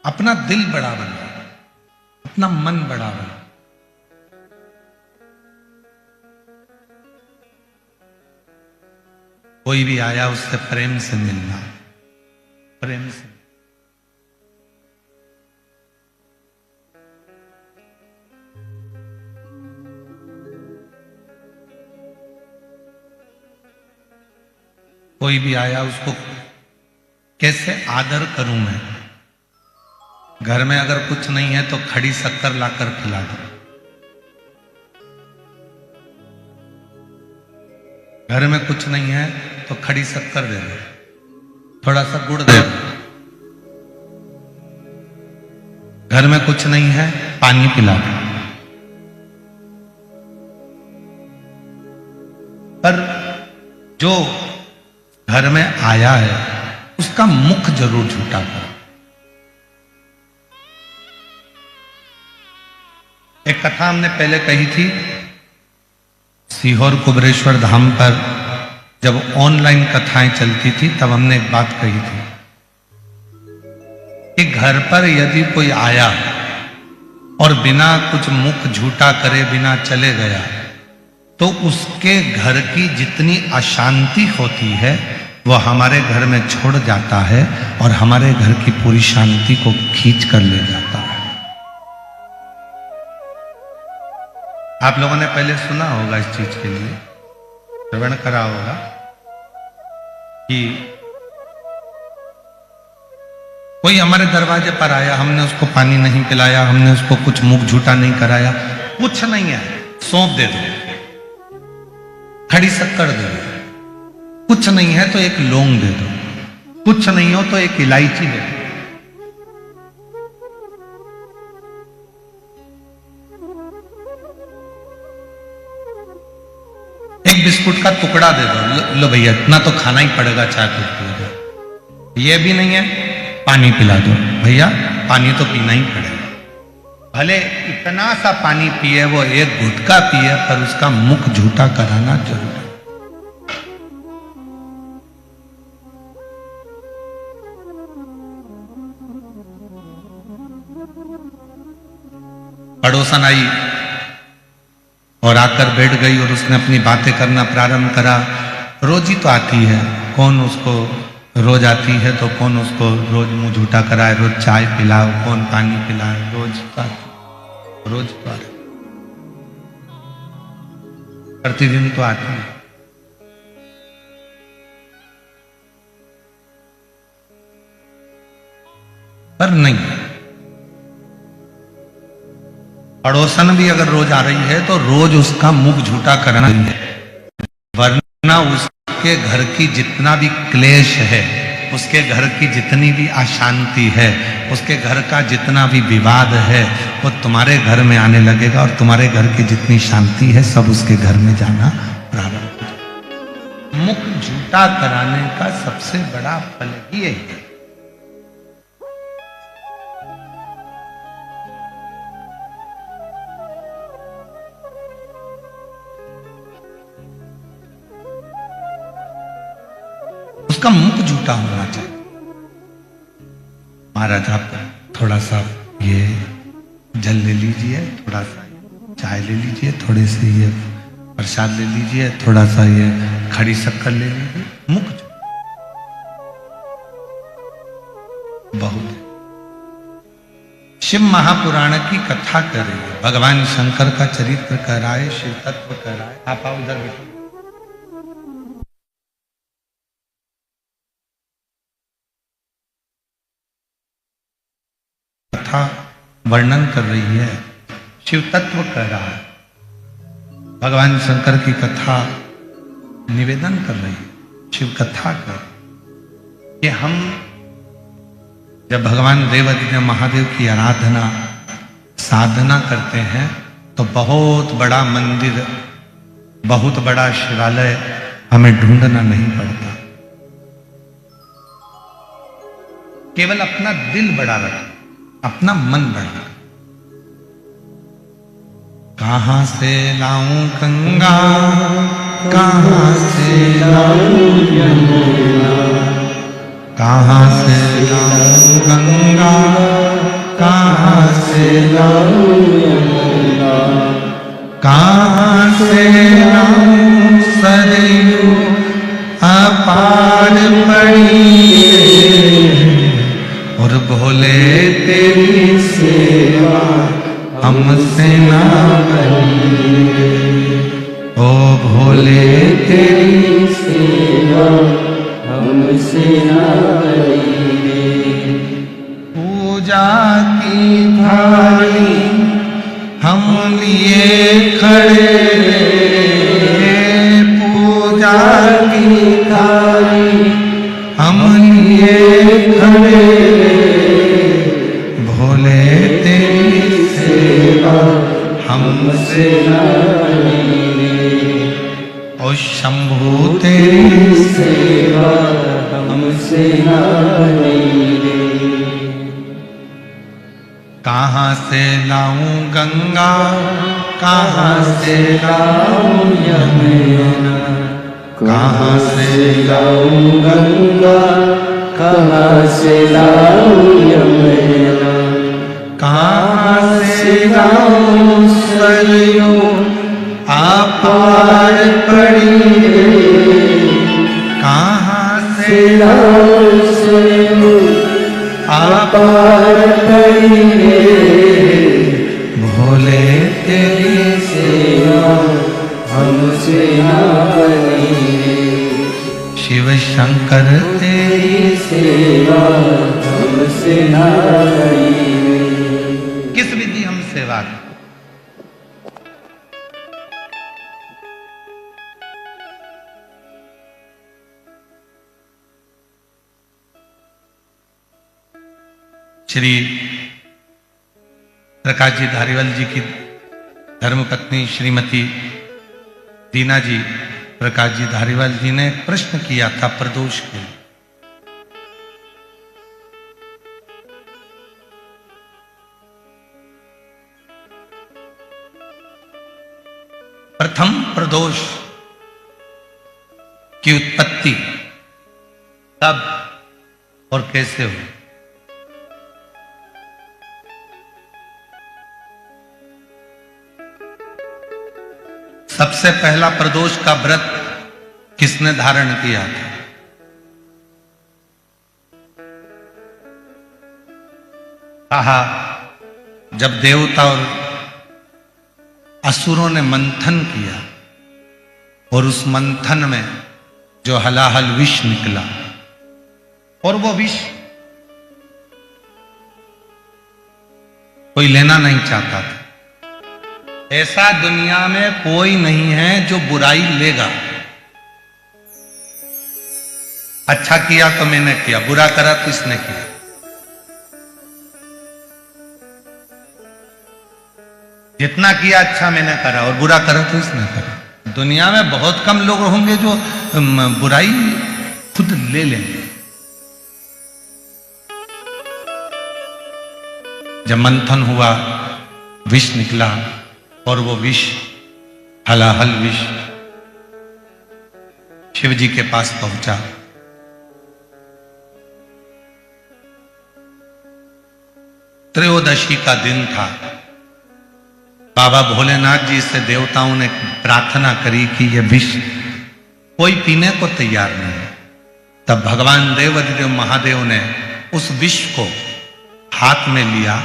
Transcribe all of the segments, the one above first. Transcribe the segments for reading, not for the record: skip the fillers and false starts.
अपना दिल बड़ा बना, अपना मन बड़ा बना। कोई भी आया उससे प्रेम से मिलना, प्रेम से। कोई भी आया उसको कैसे आदर करूं मैं। घर में अगर कुछ नहीं है तो खड़ी शक्कर लाकर खिला दो। घर में कुछ नहीं है तो खड़ी शक्कर दे दो, थोड़ा सा गुड़ दे दो। घर में कुछ नहीं है पानी पिला दो। पर जो घर में आया है उसका मुख जरूर झूठा करो। एक कथा हमने पहले कही थी, सीहोर कुबरेश्वर धाम पर जब ऑनलाइन कथाएं चलती थी तब हमने एक बात कही थी कि घर पर यदि कोई आया और बिना कुछ मुख झूठा करे बिना चले गया तो उसके घर की जितनी अशांति होती है वो हमारे घर में छोड़ जाता है और हमारे घर की पूरी शांति को खींच कर ले जाता है। आप लोगों ने पहले सुना होगा इस चीज के लिए, श्रवण करा होगा कि कोई हमारे दरवाजे पर आया, हमने उसको पानी नहीं पिलाया, हमने उसको कुछ मुख झूठा नहीं कराया, कुछ नहीं है, सौंप दे दो, खड़ी शक्कर दे दो। कुछ नहीं है तो एक लौंग दे दो, कुछ नहीं हो तो एक इलायची दे दो। एक बिस्कुट का टुकड़ा दे दो, लो भैया इतना तो खाना ही पड़ेगा, चाय पी। ये भी नहीं है, पानी पिला दो, भैया पानी तो पीना ही पड़ेगा। भले इतना सा पानी पिए, वो एक गुटका पिए, पर उसका मुख झूठा कराना जरूर है। पड़ोसन आई और आकर बैठ गई और उसने अपनी बातें करना प्रारंभ करा। रोज ही तो आती है, कौन उसको रोज आती है तो कौन उसको रोज मुंह झूठा कराए, रोज चाय पिलाओ, कौन पानी पिलाए, रोज तो आती, प्रतिदिन तो आती है। पर नहीं, पड़ोसन भी अगर रोज आ रही है तो रोज उसका मुख झूठा करना है, वरना उसके घर की जितना भी क्लेश है, उसके घर की जितनी भी अशांति है, उसके घर का जितना भी विवाद है, वो तुम्हारे घर में आने लगेगा और तुम्हारे घर की जितनी शांति है सब उसके घर में जाना प्रारंभ हो जाएगा। मुख झूठा कराने का सबसे बड़ा फल ही यही है। उसका मुख झूठा होना चाहिए। महाराज आप थोड़ा सा ये जल ले लीजिए, थोड़ा सा चाय ले लीजिए, थोड़े से ये प्रसाद ले लीजिए, थोड़ा सा ये खड़ी शक्कर ले लीजिए। मुख बहुत। शिव महापुराण की कथा कर रही है, भगवान शंकर का चरित्र कर रहा है, शिव तत्व कर रहा है। आप आओ उधर बैठो। वर्णन कर रही है, शिव तत्व कर रहा है, भगवान शंकर की कथा निवेदन कर रही है, शिव कथा कर। कि हम जब भगवान देवादिदेव महादेव की आराधना साधना करते हैं तो बहुत बड़ा मंदिर, बहुत बड़ा शिवालय हमें ढूंढना नहीं पड़ता। केवल अपना दिल बड़ा रखें, अपना मन बढ़ा। कहां से लाऊं गंगा, कहां से लाऊं यमुना, कहां से लाऊं गंगा, कहाँ से लाऊं यमुना, कहाँ से लाऊं सरयू अपार पड़ी और भोले तेरी सेवा हमसे ना बनी। ओ भोले तेरी सेवा हमसे ना बनी। पूजा की थाली हम लिए खड़े, पूजा की थाली हम लिए खड़े, भोले तेरी सेवा हमसे ना बनी। ओ शंभू तेरी सेवा हमसे ना बनी। कहाँ से लाऊं गंगा, कहाँ से लाऊं यमुना, कहाँ से लाऊं गंगा, कहाँ से लाऊं यमुना, कहाँ से लाऊं सरयू अपार पड़ी, कहाँ से लाऊं सरयू अपार पड़ी, भोले तेरी सेवा हमसे ना बनी। शिव शंकर तेरी सेवा हमसे ना बनी। किस विधि हम सेवा करें? श्री प्रकाश जी धारीवाल जी की धर्मपत्नी श्रीमती दीना जी प्रकाश जी धारीवाल जी ने प्रश्न किया था प्रदोष के लिए। प्रथम प्रदोष की उत्पत्ति कब और कैसे हुई? सबसे पहला प्रदोष का व्रत किसने धारण किया था? कहा जब देवता और असुरों ने मंथन किया और उस मंथन में जो हलाहल विष निकला और वो विष कोई लेना नहीं चाहता था। ऐसा दुनिया में कोई नहीं है जो बुराई लेगा। अच्छा किया तो मैंने किया, बुरा करा तो इसने किया। जितना किया अच्छा मैंने करा और बुरा करा तो इसने करा। दुनिया में बहुत कम लोग होंगे जो बुराई खुद ले लेंगे। जब मंथन हुआ विष निकला और वो विष हलाहल विष शिव जी के पास पहुंचा। त्रयोदशी का दिन था। बाबा भोलेनाथ जी से देवताओं ने प्रार्थना करी कि ये विष कोई पीने को तैयार नहीं। तब भगवान देवाधिदेव महादेव ने उस विष को हाथ में लिया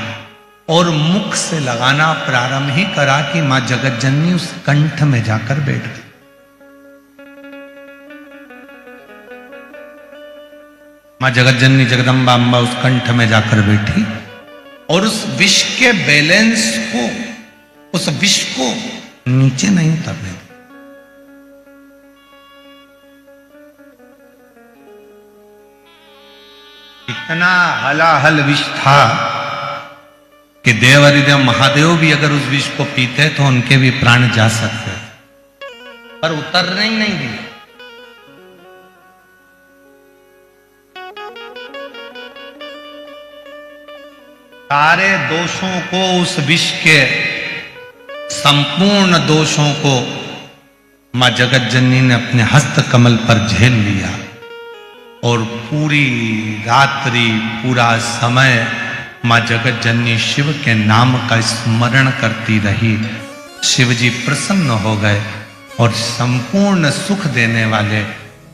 और मुख से लगाना प्रारंभ ही करा कि मां जगत जननी उस कंठ में जाकर बैठ गई। मां जगत जननी जगदम्बा अम्बा उस कंठ में जाकर बैठी और उस विष के बैलेंस को, उस विष को नीचे नहीं उतरने दी। इतना हलाहल विष था कि देवाधिदेव महादेव भी अगर उस विष को पीते तो उनके भी प्राण जा सकते, पर उतरने ही नहीं दी। सारे दोषों को, उस विष के संपूर्ण दोषों को मां जगत जननी ने अपने हस्त कमल पर झेल लिया और पूरी रात्रि, पूरा समय माँ जगत जननी शिव के नाम का स्मरण करती रही। शिव जी प्रसन्न हो गए और संपूर्ण सुख देने वाले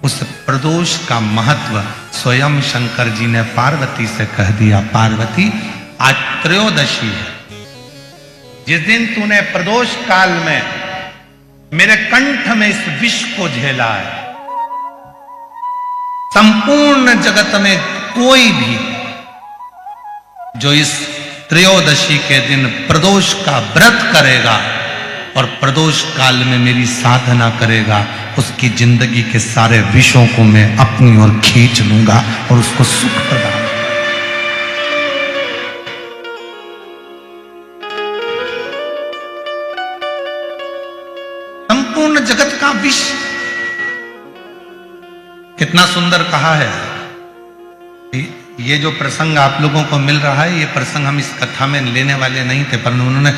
उस प्रदोष का महत्व स्वयं शंकर जी ने पार्वती से कह दिया। पार्वती, आज त्रयोदशी है, जिस दिन तूने प्रदोष काल में मेरे कंठ में इस विष को झेला है, संपूर्ण जगत में कोई भी जो इस त्रयोदशी के दिन प्रदोष का व्रत करेगा और प्रदोष काल में मेरी साधना करेगा, उसकी जिंदगी के सारे विषयों को मैं अपनी ओर खींच लूंगा और उसको सुख प्रदान। संपूर्ण जगत का विष, कितना सुंदर कहा है। ये जो प्रसंग आप लोगों को मिल रहा है, ये प्रसंग हम इस कथा में लेने वाले नहीं थे, पर उन्होंने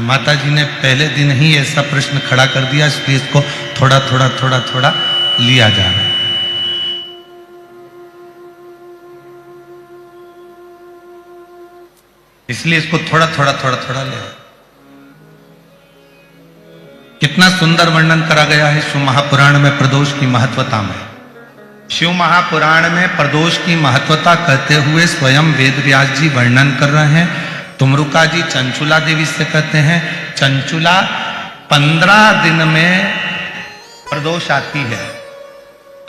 माता जी ने पहले दिन ही ऐसा प्रश्न खड़ा कर दिया, इसलिए इसको थोड़ा थोड़ा थोड़ा थोड़ा लिया जा रहा है। इसलिए इसको थोड़ा थोड़ा थोड़ा थोड़ा ले। कितना सुंदर वर्णन करा गया है शिव महापुराण में प्रदोष की महत्वता में। शिव महापुराण में प्रदोष की महत्वता कहते हुए स्वयं वेद व्यास जी वर्णन कर रहे हैं। तुमरुका जी चंचुला देवी से कहते हैं, चंचुला 15 दिन में प्रदोष आती है,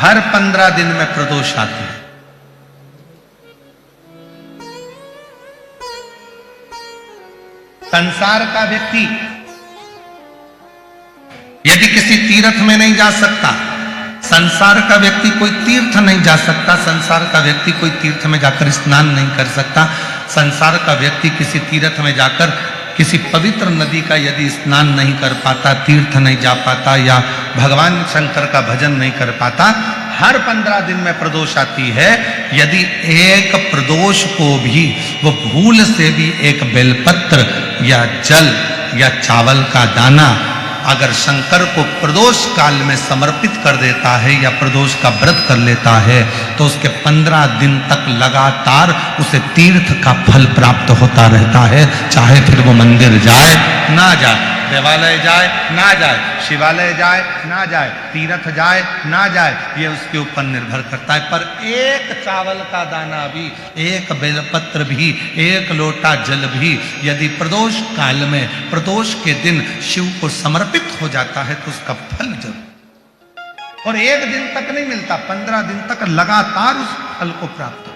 हर 15 दिन में प्रदोष आती है। संसार का व्यक्ति यदि किसी तीर्थ में नहीं जा सकता, संसार का व्यक्ति कोई तीर्थ नहीं जा सकता, संसार का व्यक्ति कोई तीर्थ में जाकर स्नान नहीं कर सकता, संसार का व्यक्ति किसी तीर्थ में जाकर किसी पवित्र नदी का यदि स्नान नहीं कर पाता, तीर्थ नहीं जा पाता या भगवान शंकर का भजन नहीं कर पाता, हर 15 दिन में प्रदोष आती है। यदि एक प्रदोष को भी वो भूल से भी एक बेलपत्र या जल या चावल का दाना अगर शंकर को प्रदोष काल में समर्पित कर देता है या प्रदोष का व्रत कर लेता है, तो उसके 15 दिन तक लगातार उसे तीर्थ का फल प्राप्त होता रहता है। चाहे फिर वो मंदिर जाए ना जाए, देवालय जाए ना जाए, शिवालय जाए ना जाए, तीर्थ जाए ना जाए, ये उसके ऊपर निर्भर करता है। पर एक चावल का दाना भी, एक बेलपत्र भी, एक लोटा जल भी यदि प्रदोष काल में प्रदोष के दिन शिव को समर्पित हो जाता है तो उसका फल जरूर, और एक दिन तक नहीं मिलता, 15 दिन तक लगातार उस फल को प्राप्त हो।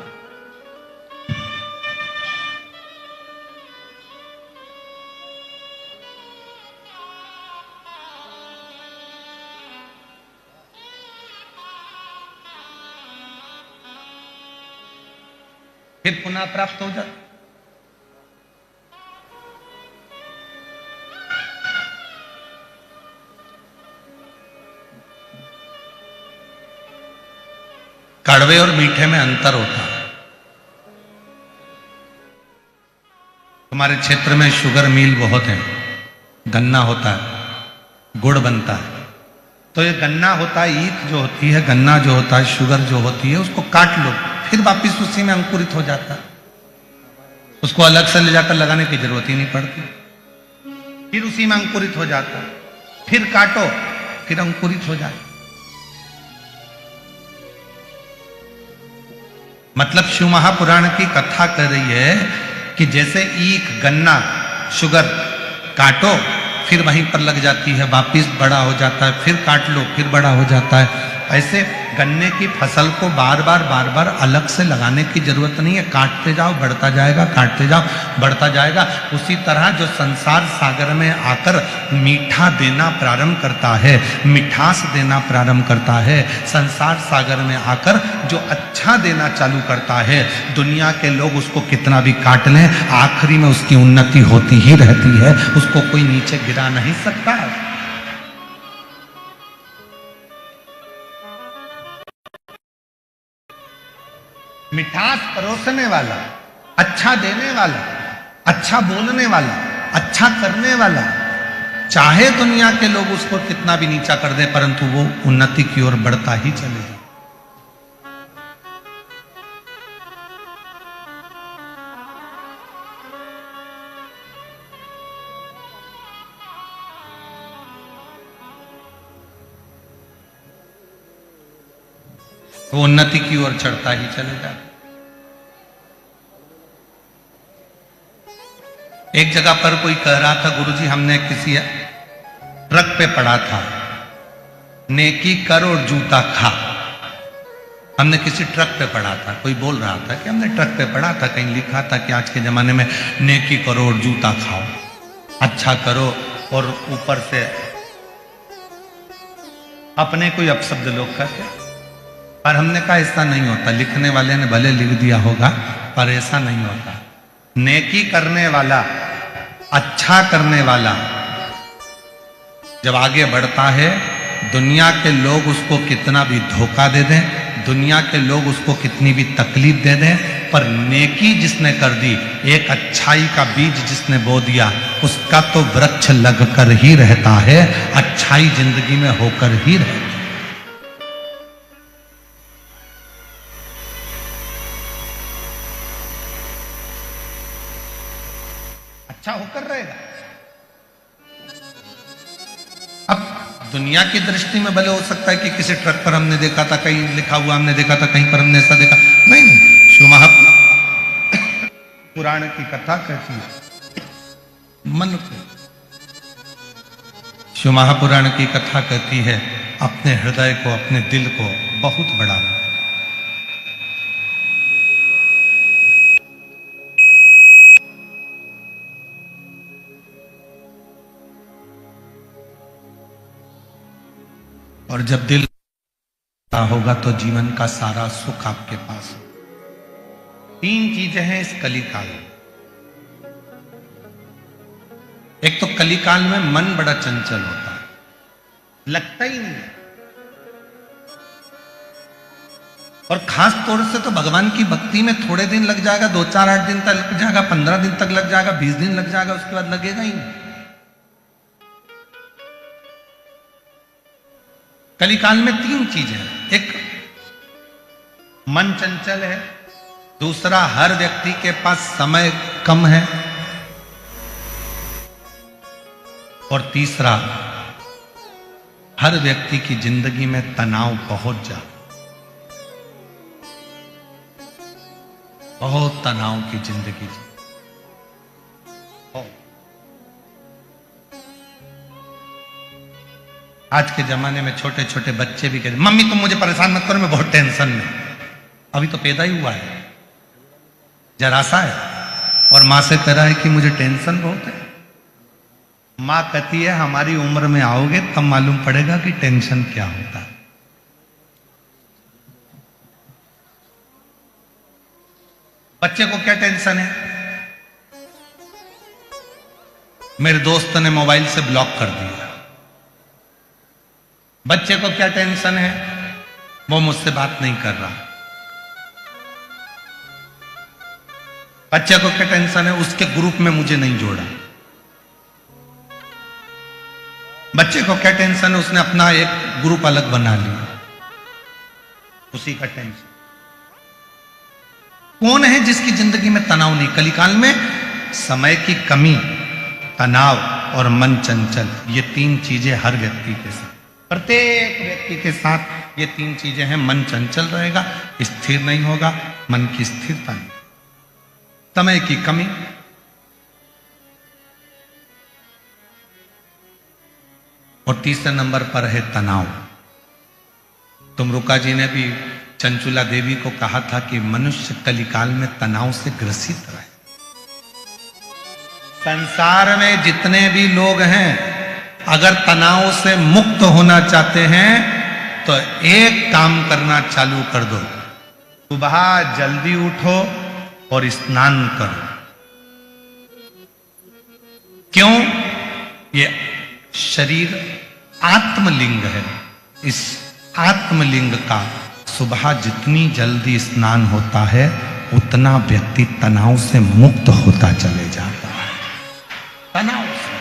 फिर पुनः प्राप्त हो जाता। कड़वे और मीठे में अंतर होता है। हमारे क्षेत्र में शुगर मिल बहुत है, गन्ना होता है, गुड़ बनता है। तो ये गन्ना होता है, ईख जो होती है, गन्ना जो होता है, शुगर जो होती है, उसको काट लो, फिर वापिस उसी में अंकुरित हो जाता है। उसको अलग से ले जाकर लगाने की जरूरत ही नहीं पड़ती, फिर उसी में अंकुरित हो जाता है। फिर काटो, फिर अंकुरित हो जाए। मतलब शिव महापुराण की कथा कह रही है कि जैसे ईख, गन्ना, शुगर काटो फिर वहीं पर लग जाती है, वापिस बड़ा हो जाता है, फिर काट लो फिर बड़ा हो जाता है। ऐसे गन्ने की फसल को बार बार अलग से लगाने की जरूरत नहीं है, काटते जाओ बढ़ता जाएगा, काटते जाओ बढ़ता जाएगा। उसी तरह जो संसार सागर में आकर मीठा देना प्रारंभ करता है, मिठास देना प्रारंभ करता है, संसार सागर में आकर जो अच्छा देना चालू करता है, दुनिया के लोग उसको कितना भी काट लें, आखिरी में उसकी उन्नति होती ही रहती है, उसको कोई नीचे गिरा नहीं सकता। मिठास परोसने वाला, अच्छा देने वाला, अच्छा बोलने वाला, अच्छा करने वाला, चाहे दुनिया के लोग उसको कितना भी नीचा कर दें, परंतु वो उन्नति की ओर बढ़ता ही चलेगा। वो उन्नति की ओर चढ़ता ही चलेगा। एक जगह पर कोई कह रहा था, गुरुजी हमने किसी ट्रक पे पढ़ा था, नेकी कर और जूता खा। हमने किसी ट्रक पे पढ़ा था, कोई बोल रहा था कि हमने ट्रक पे पढ़ा था, कहीं लिखा था कि आज के जमाने में नेकी करो और जूता खाओ, अच्छा करो और ऊपर से अपने कोई अपशब्द लोग कहते। पर हमने कहा ऐसा नहीं होता, लिखने वाले ने भले लिख दिया होगा पर ऐसा नहीं होता। नेकी करने वाला, अच्छा करने वाला जब आगे बढ़ता है, दुनिया के लोग उसको कितना भी धोखा दे दें, दुनिया के लोग उसको कितनी भी तकलीफ दे दें, पर नेकी जिसने कर दी, एक अच्छाई का बीज जिसने बो दिया, उसका तो वृक्ष लगकर ही रहता है, अच्छाई जिंदगी में होकर ही रहती है। अच्छा होकर रहेगा। अब दुनिया की दृष्टि में भले हो सकता है कि किसी ट्रक पर हमने देखा था, कहीं लिखा हुआ हमने देखा था, कहीं पर हमने ऐसा देखा नहीं। शिव महापुराण की कथा कहती है मन को, शिव महापुराण की कथा कहती है अपने हृदय को, अपने दिल को बहुत बड़ा। और जब दिल होगा तो जीवन का सारा सुख आपके पास हो। 3 चीजें हैं इस कलिकाल में। एक तो कलिकाल में मन बड़ा चंचल होता है, लगता ही नहीं है। और खास तौर से तो भगवान की भक्ति में थोड़े दिन लग जाएगा, 2-4-8 दिन तक लग जाएगा, 15 दिन तक लग जाएगा, 20 दिन लग जाएगा, उसके बाद लगेगा ही नहीं। कलिकाल में 3 चीजें हैं। एक मन चंचल है, दूसरा हर व्यक्ति के पास समय कम है, और तीसरा हर व्यक्ति की जिंदगी में तनाव बहुत ज्यादा, बहुत तनाव की जिंदगी। आज के जमाने में छोटे छोटे बच्चे भी कहते मम्मी तुम मुझे परेशान मत करो, मैं बहुत टेंशन में। अभी तो पैदा ही हुआ है, जरा सा है, और माँ से कह रहा है कि मुझे टेंशन बहुत है। माँ कहती है हमारी उम्र में आओगे तब मालूम पड़ेगा कि टेंशन क्या होता है। बच्चे को क्या टेंशन है? मेरे दोस्त ने मोबाइल से ब्लॉक कर दिया। बच्चे को क्या टेंशन है? वो मुझसे बात नहीं कर रहा। बच्चे को क्या टेंशन है? उसके ग्रुप में मुझे नहीं जोड़ा। बच्चे को क्या टेंशन है? उसने अपना एक ग्रुप अलग बना लिया, उसी का टेंशन। कौन है जिसकी जिंदगी में तनाव नहीं? कलिकाल में समय की कमी, तनाव और मन चंचल, ये 3 चीजें हर व्यक्ति के साथ, प्रत्येक व्यक्ति के साथ ये 3 चीजें हैं। मन चंचल रहेगा, स्थिर नहीं होगा, मन की स्थिरता नहीं, समय की कमी, और तीसरे नंबर पर है तनाव। तुमरुका जी ने भी चंचुला देवी को कहा था कि मनुष्य कलिकाल में तनाव से ग्रसित रहे। संसार में जितने भी लोग हैं, अगर तनाव से मुक्त होना चाहते हैं तो एक काम करना चालू कर दो, सुबह जल्दी उठो और स्नान करो। क्यों? ये शरीर आत्मलिंग है। इस आत्मलिंग का सुबह जितनी जल्दी स्नान होता है उतना व्यक्ति तनाव से मुक्त होता चले जाता है। तनाव से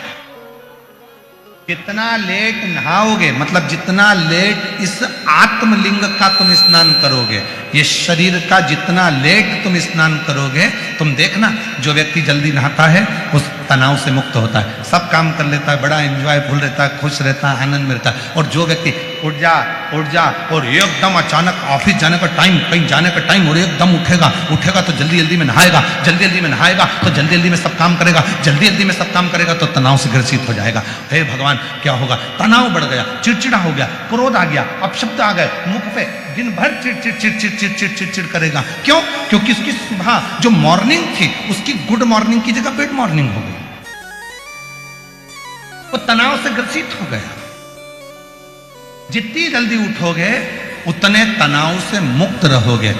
जितना लेट नहाओगे, मतलब जितना लेट इस आत्मलिंग का तुम स्नान करोगे, ये शरीर का जितना लेट तुम स्नान करोगे, तुम देखना जो व्यक्ति जल्दी नहाता है उस तनाव से मुक्त होता है, सब काम कर लेता है, बड़ा एंजॉयफुल रहता है, खुश रहता है, आनंद में रहता है। और जो व्यक्ति उठ जा उठ जा, और एकदम अचानक ऑफिस जाने का टाइम, कहीं जाने का टाइम, और एकदम उठेगा तो जल्दी जल्दी में नहाएगा, जल्दी जल्दी में नहाएगा तो जल्दी जल्दी में सब काम करेगा, जल्दी जल्दी में सब काम करेगा तो तनाव से ग्रसित हो जाएगा। हे भगवान, क्या होगा? तनाव बढ़ गया, चिड़चिड़ा हो गया, क्रोध आ गया, अपशब्द आ गए मुख पे, दिन भर चिड़चिड़ चिड़चिड़ चिड़चिड़ चिड़चिड़ करेगा। क्यों? क्योंकि उसकी सुबह जो मॉर्निंग थी उसकी गुड मॉर्निंग की जगह बैड मॉर्निंग हो गई, वो तनाव से ग्रसित हो गया। जितनी जल्दी उठोगे उतने तनाव से मुक्त रहोगे।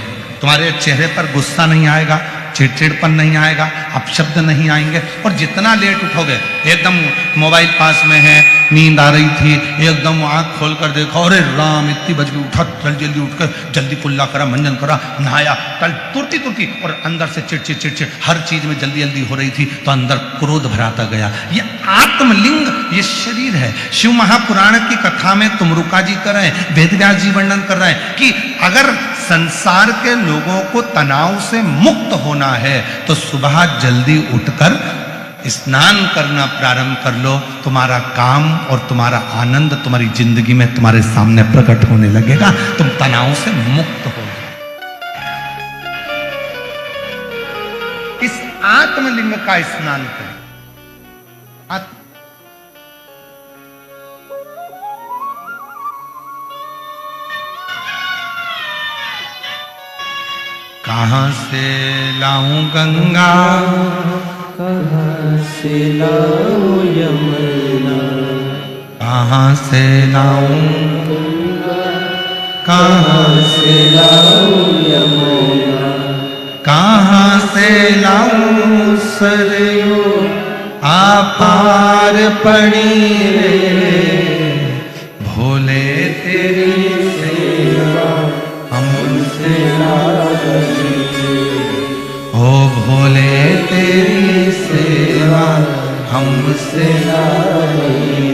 तुम्हारे चेहरे पर गुस्सा नहीं आएगा, चिड़चिड़पन नहीं आएगा, अपशब्द नहीं आएंगे। और जितना लेट उठोगे, एकदम मोबाइल पास में है, नींद आ रही थी, एकदम आंख खोल कर देखा, अरे राम इतनी बज गई, उठा, जल्दी जल्दी उठकर जल्दी कुल्ला करा, मंजन करा, नहाया, कल तुरती तुरती, और अंदर से चिड़चिड़ चिड़चिड़, हर चीज में जल्दी जल्दी हो रही थी तो अंदर क्रोध भराता गया। ये आत्मलिंग, ये शरीर है। शिव महापुराण की कथा में तुमरुका जी कर रहे हैं, वेद व्यास जी वर्णन कर रहे हैं कि अगर संसार के लोगों को तनाव से मुक्त होना है तो सुबह जल्दी उठकर स्नान करना प्रारंभ कर लो। तुम्हारा काम और तुम्हारा आनंद तुम्हारी जिंदगी में तुम्हारे सामने प्रकट होने लगेगा, तुम तनाव से मुक्त हो। इस आत्मलिंग का स्नान करें। कहां से लाऊं गंगा, कहां से लाऊं यमुना, कहां से लाऊं गंगा, कहां से लाऊं यमुना, कहां से लाऊं सरयू आपार पड़ी रे, भोले तेरी सेवा हमसे लागी, ओ भोले तेरी सेवा हमसे लागी।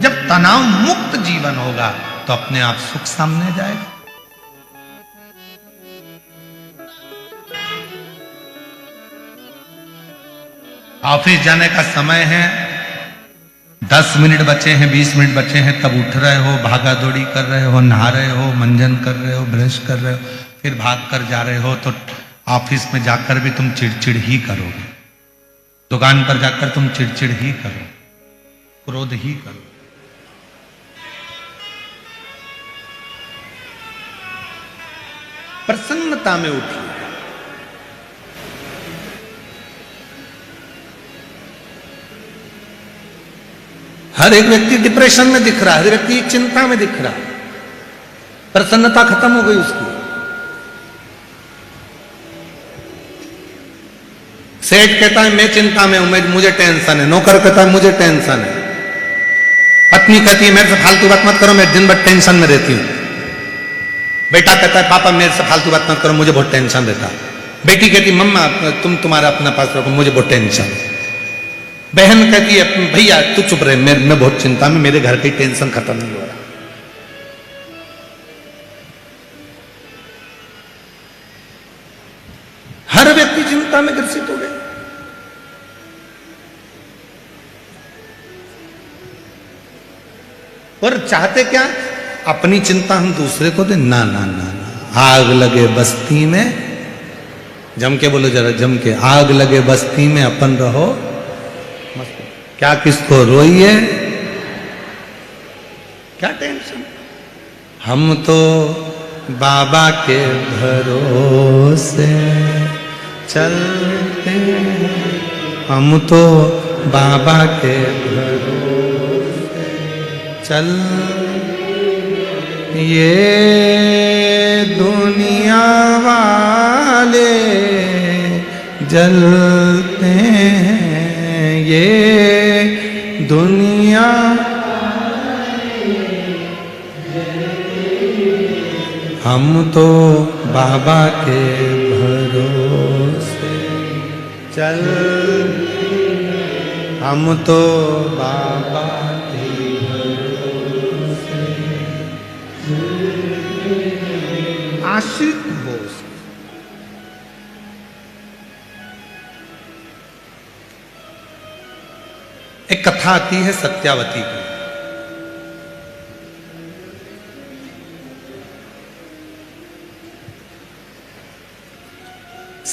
जब तनाव मुक्त जीवन होगा तो अपने आप सुख सामने जाएगा। ऑफिस जाने का समय है, 10 मिनट बचे हैं, 20 मिनट बचे हैं, तब उठ रहे हो, भागा दौड़ी कर रहे हो, नहा रहे हो, मंजन कर रहे हो, ब्रश कर रहे हो, फिर भाग कर जा रहे हो, तो ऑफिस में जाकर भी तुम चिड़चिड़ ही करोगे, दुकान पर जाकर तुम चिड़चिड़ ही करो, क्रोध ही करो। प्रसन्नता में उठिए। हर एक व्यक्ति डिप्रेशन में दिख रहा है, हर व्यक्ति एक चिंता में दिख रहा है, प्रसन्नता खत्म हो गई उसकी। सेठ कहता है मैं चिंता में हूं, मुझे टेंशन है, नौकर कहता है मुझे टेंशन है, पत्नी कहती है मेरे से फालतू बात मत करो, मैं दिन भर टेंशन में रहती हूं, बेटा कहता है पापा मेरे से फालतू बात मत करो, मुझे बहुत टेंशन रहता है, बेटी कहती मम्मा तुम तुम्हारा अपना पास रखो, मुझे बहुत टेंशन है, बहन कहती है भैया तू चुप रहे, मैं बहुत चिंता में, मेरे घर की टेंशन खत्म नहीं हो रहा। हर व्यक्ति चिंता में ग्रसित हो गए। और चाहते क्या? अपनी चिंता हम दूसरे को दे। ना ना ना ना, आग लगे बस्ती में, जम के बोलो जरा, जम के, आग लगे बस्ती में अपन रहो मस्त। क्या किसको रोइए, क्या टेंशन? हम तो बाबा के भरोसे चलते हैं, हम तो बाबा के भरोसे चल, ये दुनिया वाले जलते हैं, ये दुनिया हम तो बाबा के भरोसे चल, हम तो बाबा के भरोसे। आश्रित बोस, एक कथा आती है सत्यावती की।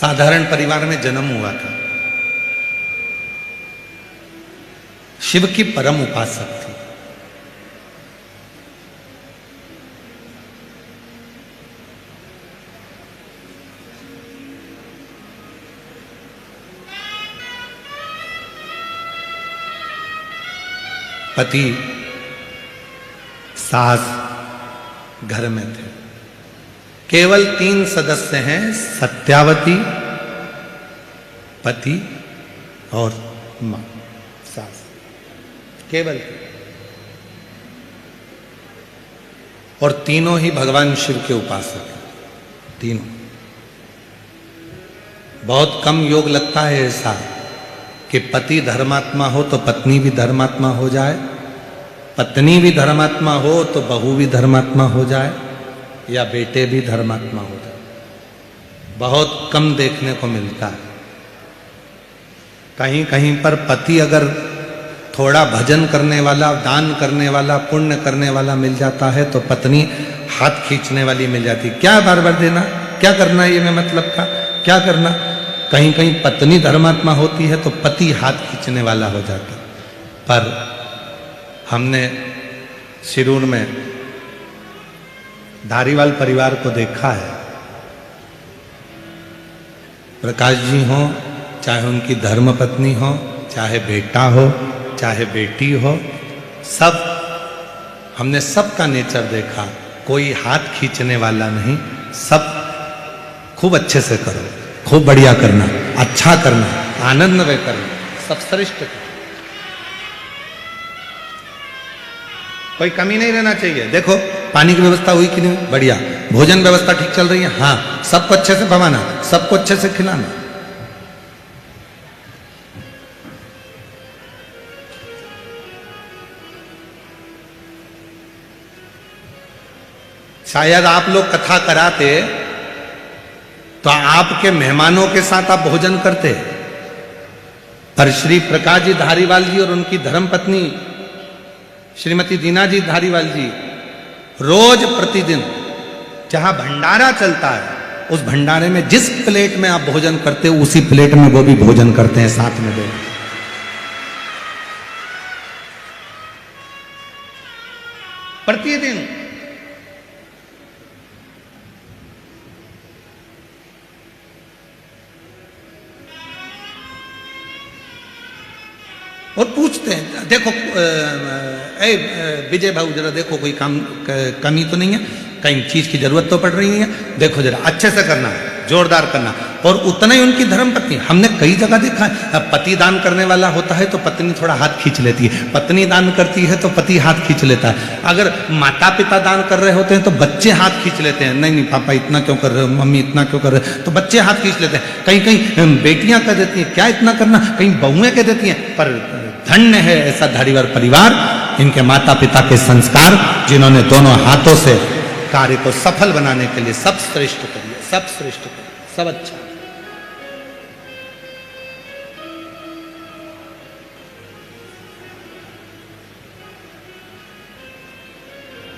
साधारण परिवार में जन्म हुआ था। शिव की परम उपासक थी। पति सास घर में थे। केवल 3 सदस्य हैं, सत्यावती, पति और मां सास, केवल। और तीनों ही भगवान शिव के उपासक हैं, तीनों। बहुत कम योग लगता है ऐसा कि पति धर्मात्मा हो तो पत्नी भी धर्मात्मा हो जाए, पत्नी भी धर्मात्मा हो तो बहू भी धर्मात्मा हो जाए, या बेटे भी धर्मात्मा हो जाए। बहुत कम देखने को मिलता है। कहीं कहीं पर पति अगर थोड़ा भजन करने वाला, दान करने वाला, पुण्य करने वाला मिल जाता है तो पत्नी हाथ खींचने वाली मिल जाती। क्या बार बार देना, क्या करना, ये मैं मतलब का क्या करना। कहीं कहीं पत्नी धर्मात्मा होती है तो पति हाथ खींचने वाला हो जाता। पर हमने शिरूर में धारीवाल परिवार को देखा है। प्रकाश जी हो, चाहे उनकी धर्मपत्नी हो, चाहे बेटा हो, चाहे बेटी हो, सब हमने सबका नेचर देखा। कोई हाथ खींचने वाला नहीं, सब खूब अच्छे से करो, खूब बढ़िया करना, अच्छा करना, आनंद में करना, सब श्रेष्ठ करना। कोई कमी नहीं रहना चाहिए। देखो पानी की व्यवस्था हुई कि नहीं, बढ़िया। भोजन व्यवस्था ठीक चल रही है, हाँ। सबको अच्छे से भवाना, सबको अच्छे से खिलाना। शायद आप लोग कथा कराते तो आपके मेहमानों के साथ आप भोजन करते, पर श्री प्रकाश जी धारीवाल जी और उनकी धर्मपत्नी श्रीमती दीना जी धारीवाल जी रोज प्रतिदिन जहां भंडारा चलता है, उस भंडारे में जिस प्लेट में आप भोजन करते हो उसी प्लेट में वो भी भोजन करते हैं साथ में बैठ। प्रतिदिन और पूछते हैं, देखो विजय भाऊ जरा देखो कोई काम कमी तो नहीं है, कहीं चीज की जरूरत तो पड़ रही है, देखो जरा अच्छे से करना, जोरदार करना। और उतना ही उनकी धर्मपत्नी, हमने कई जगह देखा है, पति दान करने वाला होता है तो पत्नी थोड़ा हाथ खींच लेती है, पत्नी दान करती है तो पति हाथ खींच लेता है। अगर माता पिता दान कर रहे होते हैं तो बच्चे हाथ खींच लेते हैं, नहीं नहीं पापा इतना क्यों कर रहे हो, मम्मी इतना क्यों कर रहे हो, तो बच्चे हाथ खींच लेते हैं। कहीं कहीं बेटियां कह देती हैं क्या इतना करना, कहीं बहुएं कह देती हैं। पर धन्य है ऐसा धारीवाल परिवार, इनके माता पिता के संस्कार, जिन्होंने दोनों हाथों से कार्य को सफल बनाने के लिए सब श्रेष्ठ करिए, सब श्रेष्ठ करिए, सब अच्छा।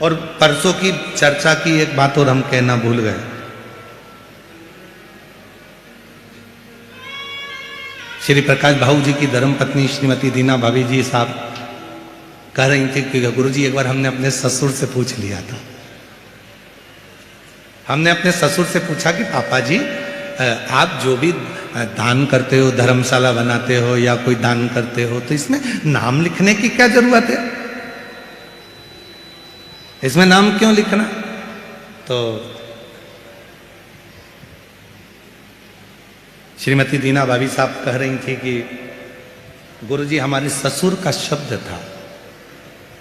और परसों की चर्चा की एक बात और हम कहना भूल गए। श्री प्रकाश भाऊ जी की धर्मपत्नी श्रीमती दीना भाभी जी साहब कह रही थी कि गुरुजी एक बार हमने अपने ससुर से पूछ लिया था, हमने अपने ससुर से पूछा कि पापा जी आप जो भी दान करते हो, धर्मशाला बनाते हो या कोई दान करते हो, तो इसमें नाम लिखने की क्या जरूरत है, इसमें नाम क्यों लिखना। तो श्रीमती दीना भाभी साहब कह रही थी कि गुरुजी हमारे ससुर का शब्द था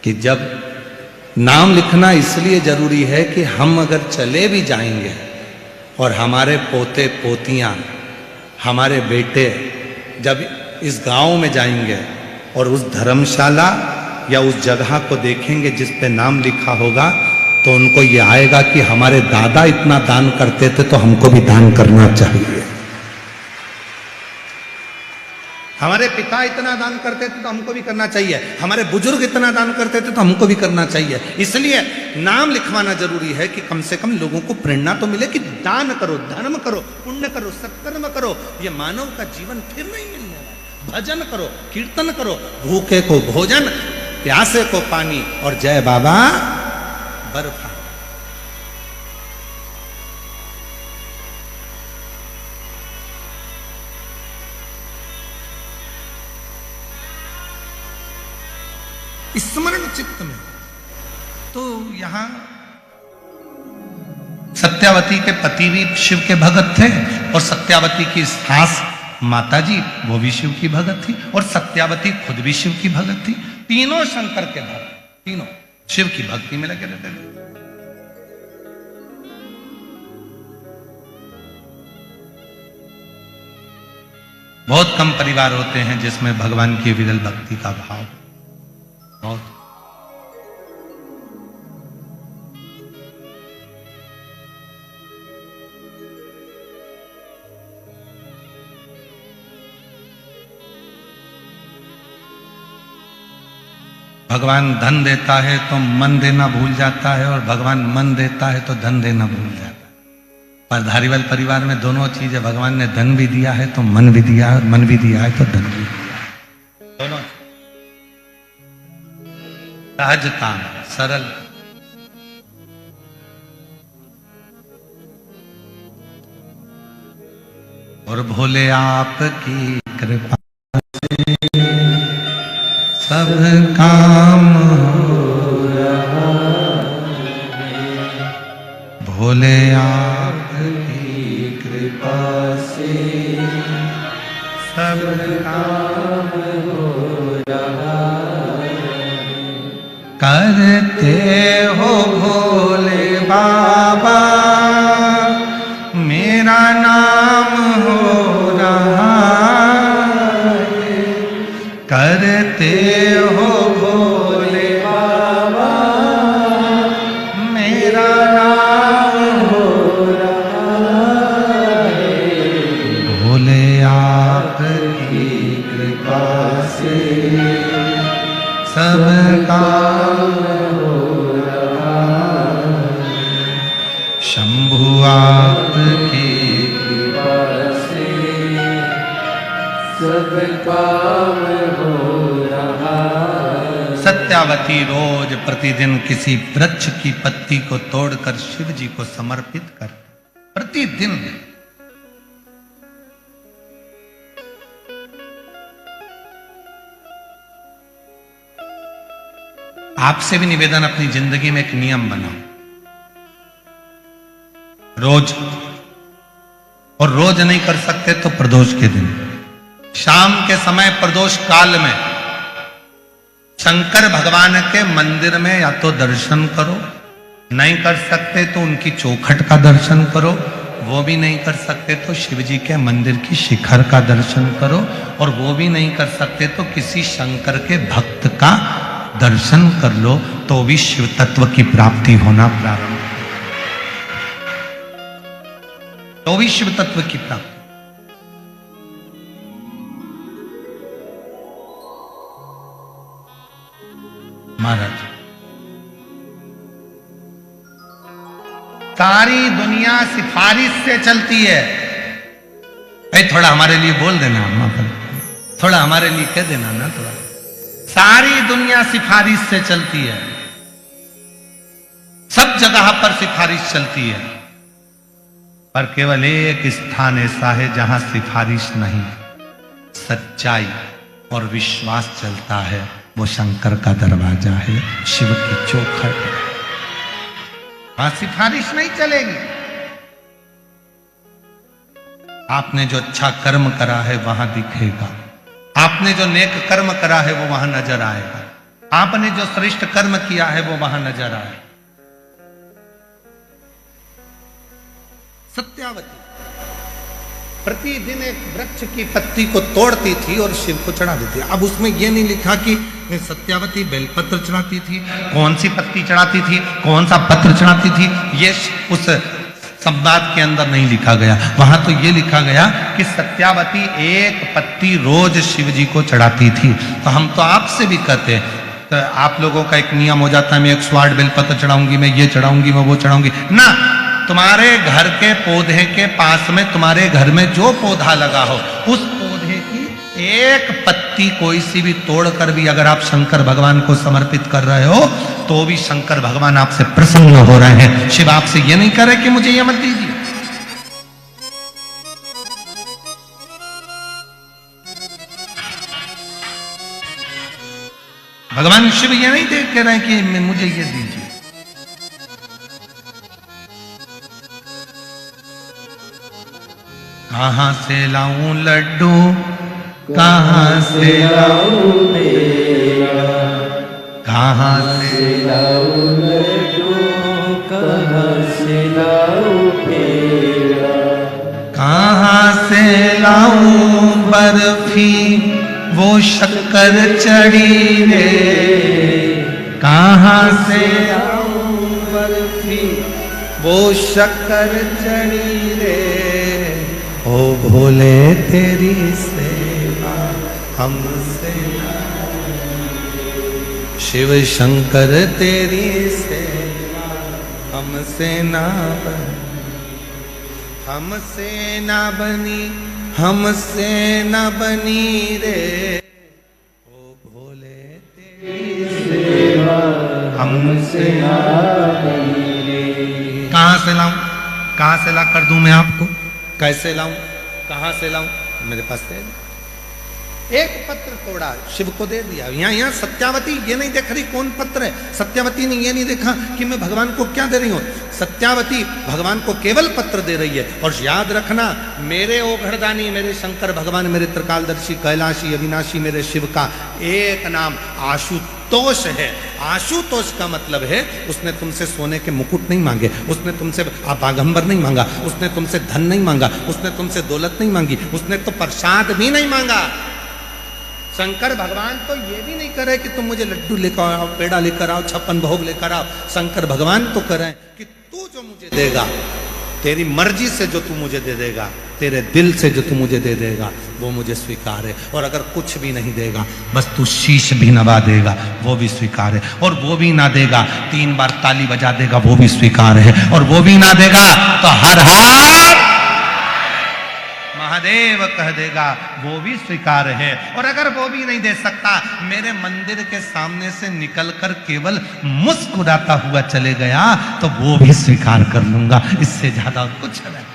कि जब नाम लिखना इसलिए जरूरी है कि हम अगर चले भी जाएंगे और हमारे पोते पोतियां, हमारे बेटे जब इस गांव में जाएंगे और उस धर्मशाला या उस जगह को देखेंगे जिस पे नाम लिखा होगा, तो उनको ये आएगा कि हमारे दादा इतना दान करते थे तो हमको भी दान करना चाहिए। हमारे पिता इतना दान करते थे तो हमको भी करना चाहिए, हमारे बुजुर्ग इतना दान करते थे तो हमको भी करना चाहिए। इसलिए नाम लिखवाना जरूरी है कि कम से कम लोगों को प्रेरणा तो मिले कि दान करो, धर्म करो, पुण्य करो, सत्कर्म करो। ये मानव का जीवन फिर नहीं मिलने वाला। भजन करो, कीर्तन करो, भूखे को भोजन, प्यासे को पानी और जय बाबा बर्फा। स्मरण चित्त में तो यहां सत्यावती के पति भी शिव के भगत थे और सत्यावती की सास माता जी वो भी शिव की भगत थी और सत्यावती खुद भी शिव की भगत थी। तीनों शंकर के भक्त, तीनों शिव की भक्ति में लगे रहते थे। बहुत कम परिवार होते हैं जिसमें भगवान की विरल भक्ति का भाव बहुत। भगवान धन देता है तो मन देना भूल जाता है और भगवान मन देता है तो धन देना भूल जाता है। पर धारीवाल परिवार में दोनों चीजें, भगवान ने धन भी दिया है तो मन भी दिया है और मन भी दिया है तो धन भी दिया है। दोनों सहजता, सरल। और भोले आपकी कृपा से सब काम हो रहा है। भोले आपकी कृपा से सब काम हो रहा है। करते हो भोले बाबा मेरा नाम हो रहा है। करते हो भोले बाबा मेरा नाम हो रहा है। भोले आपकी कृपा से सब काम हो रहा है। शंभु आपकी कृपा से सब काम हो रहा है। सत्यावती रोज प्रतिदिन किसी वृक्ष की पत्ती को तोड़कर शिव जी को समर्पित कर, प्रतिदिन। आपसे भी निवेदन, अपनी जिंदगी में एक नियम बनाओ रोज, और रोज नहीं कर सकते तो प्रदोष के दिन, शाम के समय प्रदोष काल में शंकर भगवान के मंदिर में या तो दर्शन करो, नहीं कर सकते तो उनकी चौखट का दर्शन करो, वो भी नहीं कर सकते तो शिव जी के मंदिर की शिखर का दर्शन करो, और वो भी नहीं कर सकते तो किसी शंकर के भक्त का दर्शन कर लो, तो भी शिव तत्व की प्राप्ति होना प्रारंभ, तो भी शिव तत्व की प्राप्ति। महाराज, सारी दुनिया सिफारिश से चलती है। भाई थोड़ा हमारे लिए बोल देना, अम्मा पर थोड़ा हमारे लिए कह देना ना थोड़ा। सारी दुनिया सिफारिश से चलती है, सब जगह पर सिफारिश चलती है, पर केवल एक स्थान ऐसा है जहां सिफारिश नहीं, सच्चाई और विश्वास चलता है। वो शंकर का दरवाजा है, शिव की चौखट। वहां सिफारिश नहीं चलेगी। आपने जो अच्छा कर्म करा है वहां दिखेगा, आपने जो नेक कर्म करा है वो वहां नजर आएगा, आपने जो श्रेष्ठ कर्म किया है वो वहां नजर आएगा। सत्यावती प्रतिदिन एक वृक्ष की पत्ती को तोड़ती थी और शिव को चढ़ा देती। अब उसमें यह नहीं लिखा कि सत्यावती बेलपत्र चढ़ाती थी, कौन सी पत्ती चढ़ाती थी, कौन सा पत्र चढ़ाती थी, ये उस संवाद के अंदर नहीं लिखा गया। वहां तो ये लिखा गया कि सत्यावती एक पत्ती रोज शिव जी को चढ़ाती थी। तो हम तो आपसे भी कहते, तो आप लोगों का एक नियम हो जाता है, मैं 108 बेलपत्र चढ़ाऊंगी, मैं ये चढ़ाऊंगी, मैं वो चढ़ाऊंगी ना। तुम्हारे घर के पौधे के पास में, तुम्हारे घर में जो पौधा लगा हो, उस पौधे की एक पत्ती कोई सी भी तोड़कर भी अगर आप शंकर भगवान को समर्पित कर रहे हो, तो भी शंकर भगवान आपसे प्रसन्न हो रहे हैं। शिव आपसे ये नहीं करे कि मुझे ये मत दीजिए। भगवान शिव ये नहीं देख के रहे कि मुझे ये दीजिए। कहां से लाऊं लड्डू, कहां से लाऊं मेरा, कहां से लाऊं लड्डू, कहां से लाऊं मेरा, कहां से लाऊं बर्फी वो शक्कर चढ़ी रे, कहां से लाऊं बर्फी वो शक्कर चढ़ी रे। ओ भोले तेरी सेवा हमसे शिव शंकर तेरी सेवा हमसे ना बनी, हमसे ना बनी, हमसे ना बनी रे। ओ भोले तेरी सेवा हमसे ना बनी रे। कहां से लाऊं, कहां से ला कर दूं मैं आपको, कैसे लाऊं, कहां से लाऊं? मेरे पास है एक पत्र तोड़ा, शिव को दे दिया। यहाँ सत्यावती ये नहीं देख रही कौन पत्र है। सत्यावती ने ये नहीं देखा कि मैं भगवान को क्या दे रही हूँ। सत्यावती भगवान को केवल पत्र दे रही है। और याद रखना, मेरे ओघड़दानी, मेरे शंकर भगवान, मेरे त्रिकालदर्शी, कैलाशी, अविनाशी, मेरे शिव का एक नाम आशुतोष है। आशुतोष का मतलब है उसने तुमसे सोने के मुकुट नहीं मांगे, उसने तुमसे बागंबर नहीं मांगा, उसने तुमसे धन नहीं मांगा, उसने तुमसे दौलत नहीं मांगी, उसने तो प्रसाद भी नहीं मांगा। शंकर भगवान तो ये भी नहीं करे कि तुम मुझे लड्डू लेकर आओ, पेड़ा लेकर आओ, 56 भोग लेकर आओ। शंकर भगवान तो करे कि तू जो मुझे देगा, तेरी मर्जी से जो तू मुझे दे देगा, तेरे दिल से जो तू मुझे दे देगा, वो मुझे स्वीकार है। और अगर कुछ भी नहीं देगा, बस तू शीश भी नवा देगा, वो भी स्वीकार है। और वो भी ना देगा, 3 बार ताली बजा देगा, वो भी स्वीकार है। और वो भी ना देगा तो हर हर महादेव कह देगा, वो भी स्वीकार है। और अगर वो भी नहीं दे सकता, मेरे मंदिर के सामने से निकलकर केवल मुस्कुराता हुआ चले गया, तो वो भी स्वीकार कर लूंगा। इससे ज्यादा कुछ नहीं।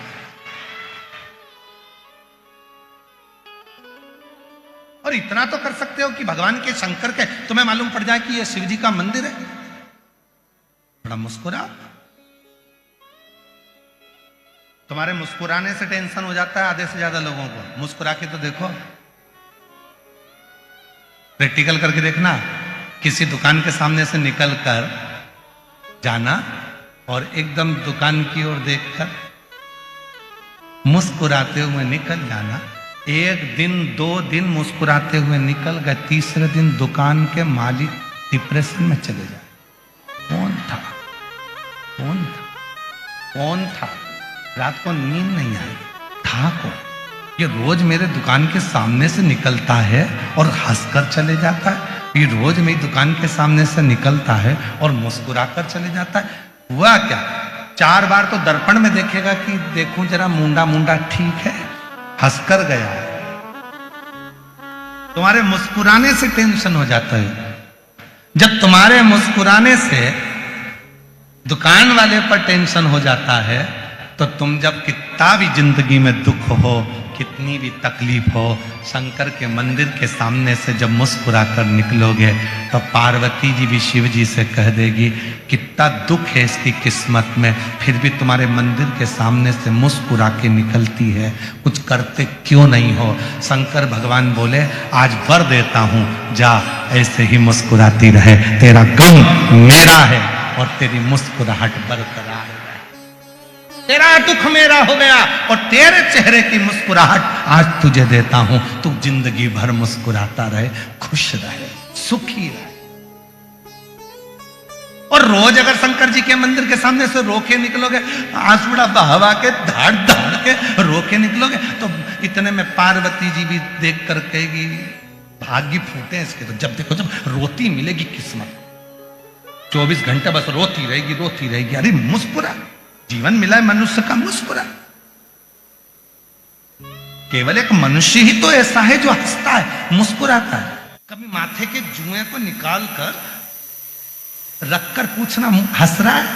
और इतना तो कर सकते हो कि भगवान के, शंकर के तुम्हें मालूम पड़ जाए कि ये शिव जी का मंदिर है, बड़ा मुस्कुरा। तुम्हारे मुस्कुराने से टेंशन हो जाता है आधे से ज्यादा लोगों को। मुस्कुरा के तो देखो, प्रैक्टिकल करके देखना। किसी दुकान के सामने से निकलकर जाना और एकदम दुकान की ओर देखकर मुस्कुराते हुए निकल जाना। 1 दिन 2 दिन मुस्कुराते हुए निकल गए, तीसरे दिन दुकान के मालिक डिप्रेशन में चले जाए। कौन था, कौन था, कौन था? रात को नींद नहीं आई, था कौन? ये रोज मेरे दुकान के सामने से निकलता है और हंसकर चले जाता है। ये रोज मेरी दुकान के सामने से निकलता है और मुस्कुराकर चले जाता है। हुआ क्या? 4 बार तो दर्पण में देखेगा कि देखूं जरा मुंडा मुंडा ठीक है, हंसकर गया। तुम्हारे मुस्कुराने से टेंशन हो जाता है। जब तुम्हारे मुस्कुराने से दुकान वाले पर टेंशन हो जाता है, तो तुम जब कितना भी जिंदगी में दुख हो, कितनी भी तकलीफ हो, शंकर के मंदिर के सामने से जब मुस्कुराकर निकलोगे, तो पार्वती जी भी शिव जी से कह देगी कितना दुख है इसकी किस्मत में, फिर भी तुम्हारे मंदिर के सामने से मुस्कुरा के निकलती है, कुछ करते क्यों नहीं हो? शंकर भगवान बोले आज वर देता हूं, जा ऐसे ही मुस्कुराती रहे, तेरा गम मेरा है और तेरी मुस्कुराहट बरकरार है। तेरा दुख मेरा हो गया और तेरे चेहरे की मुस्कुराहट आज तुझे देता हूं। तू जिंदगी भर मुस्कुराता रहे, खुश रहे, सुखी रहे। और रोज अगर शंकर जी के मंदिर के सामने से रो के निकलोगे, आंसुड़ा बहावा के धाड़ धाड़ के रो के निकलोगे, तो इतने में पार्वती जी भी देख कर कहेगी भाग्य फूटे इसके। तो जब देखो, जब रोती मिलेगी किस्मत, 24 घंटे बस रोती रहेगी। अरे मुस्कुरा, जीवन मिला है मनुष्य का, मुस्कुरा। केवल एक मनुष्य ही तो ऐसा है जो हंसता है, मुस्कुराता है। कभी माथे के जुएं को निकाल कर रखकर पूछना हंस रहा है,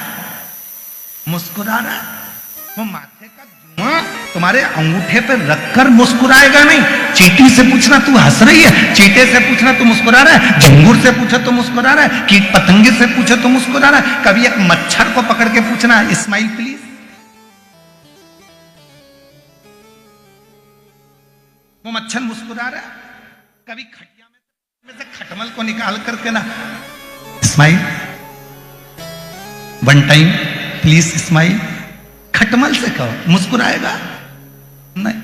मुस्कुरा रहा है? वो माथे का जुआ तुम्हारे अंगूठे पे रखकर मुस्कुराएगा नहीं। चींटी से पूछना तू हंस रही है, चींटे से पूछना तू मुस्कुरा रहा है, झिंगुर से पूछे तो मुस्कुरा रहा है, कीट पतंगे से पूछे तो मुस्कुरा रहा है। कभी एक मच्छर को पकड़ के पूछना स्माइल प्लीज, वो मच्छर मुस्कुरा रहा है। कभी खटिया में से खटमल को निकाल करके ना smile, one time please smile, खटमल से कहो, मुस्कुराएगा नहीं।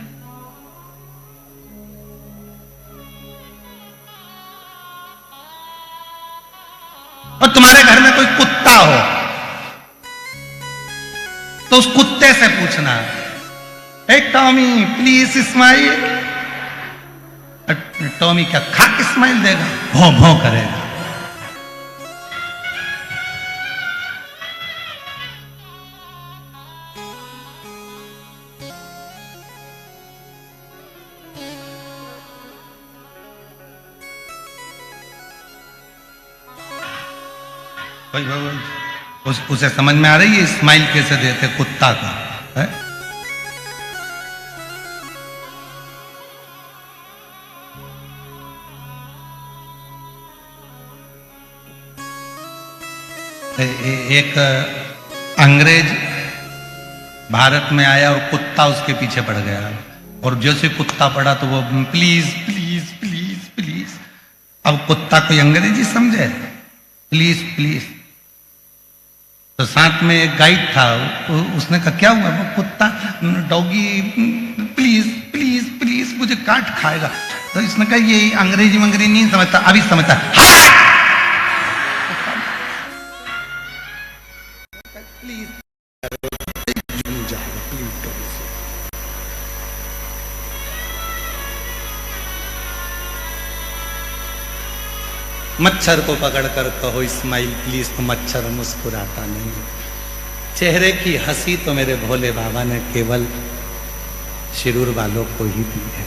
और तुम्हारे घर में कोई कुत्ता हो तो उस कुत्ते से पूछना, ए टॉमी प्लीज स्माइल। टॉमी क्या खाक स्माइल देगा? भौं भौं करेगा। उसे समझ में आ रही है स्माइल कैसे देते कुत्ता का है? एक अंग्रेज भारत में आया और कुत्ता उसके पीछे पड़ गया, और जैसे कुत्ता पड़ा तो वो प्लीज प्लीज प्लीज प्लीज। अब कुत्ता कोई अंग्रेजी समझे? Please please. तो साथ में एक गाइड था, उसने कहा क्या हुआ? वो कुत्ता डॉगी प्लीज प्लीज प्लीज मुझे काट खाएगा। तो इसने कहा ये अंग्रेजी मंग्रेजी नहीं समझता, अभी समझता। प्लीज मच्छर को पकड़कर कहो स्माइल प्लीज, तो मच्छर मुस्कुराता नहीं। चेहरे की हंसी तो मेरे भोले बाबा ने केवल शिरूर वालों को ही दी है।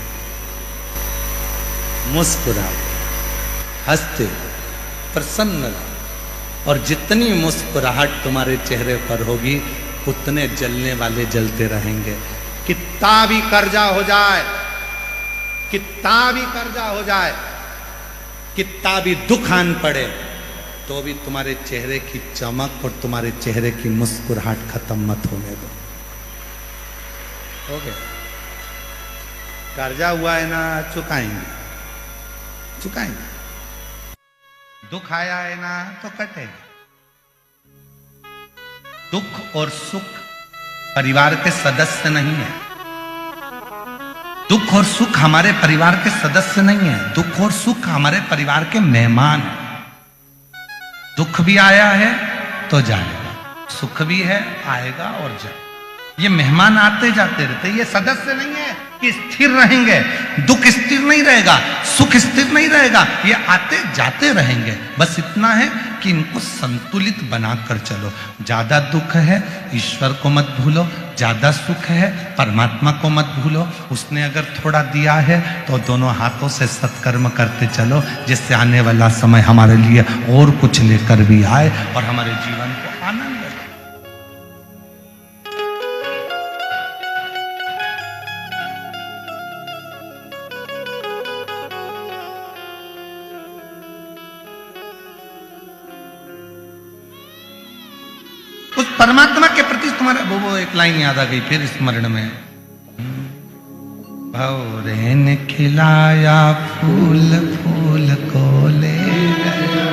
मुस्कुराओ, हंसते, प्रसन्न रहो, और जितनी मुस्कुराहट तुम्हारे चेहरे पर होगी उतने जलने वाले जलते रहेंगे। कितना भी कर्जा हो जाए, कितना भी कर्जा हो जाए, कितना भी दुख आन पड़े, तो भी तुम्हारे चेहरे की चमक और तुम्हारे चेहरे की मुस्कुराहट खत्म मत होने दो। हो गया? कर्जा हुआ है ना, चुकाएंगे चुकाएंगे। दुख आया है ना, तो कटेगा। दुख और सुख परिवार के सदस्य नहीं है। दुख और सुख हमारे परिवार के सदस्य नहीं है। दुख और सुख हमारे परिवार के मेहमान हैं। दुख भी आया है तो जाएगा, सुख भी है आएगा और जाएगा। ये मेहमान आते जाते रहते, ये सदस्य नहीं है कि स्थिर रहेंगे। दुख स्थिर नहीं रहेगा, सुख स्थिर नहीं रहेगा, ये आते जाते रहेंगे। बस इतना है कि इनको संतुलित बनाकर चलो। ज्यादा दुख है ईश्वर को मत भूलो, ज्यादा सुख है परमात्मा को मत भूलो। उसने अगर थोड़ा दिया है तो दोनों हाथों से सत्कर्म करते चलो, जिससे आने वाला समय हमारे लिए और कुछ लेकर भी आए और हमारे जीवन को आनंद। उस परमात्मा के प्रति तुम्हारा वो एक लाइन याद आ गई फिर स्मरण में। भौरे ने खिलाया फूल, फूल को ले गया।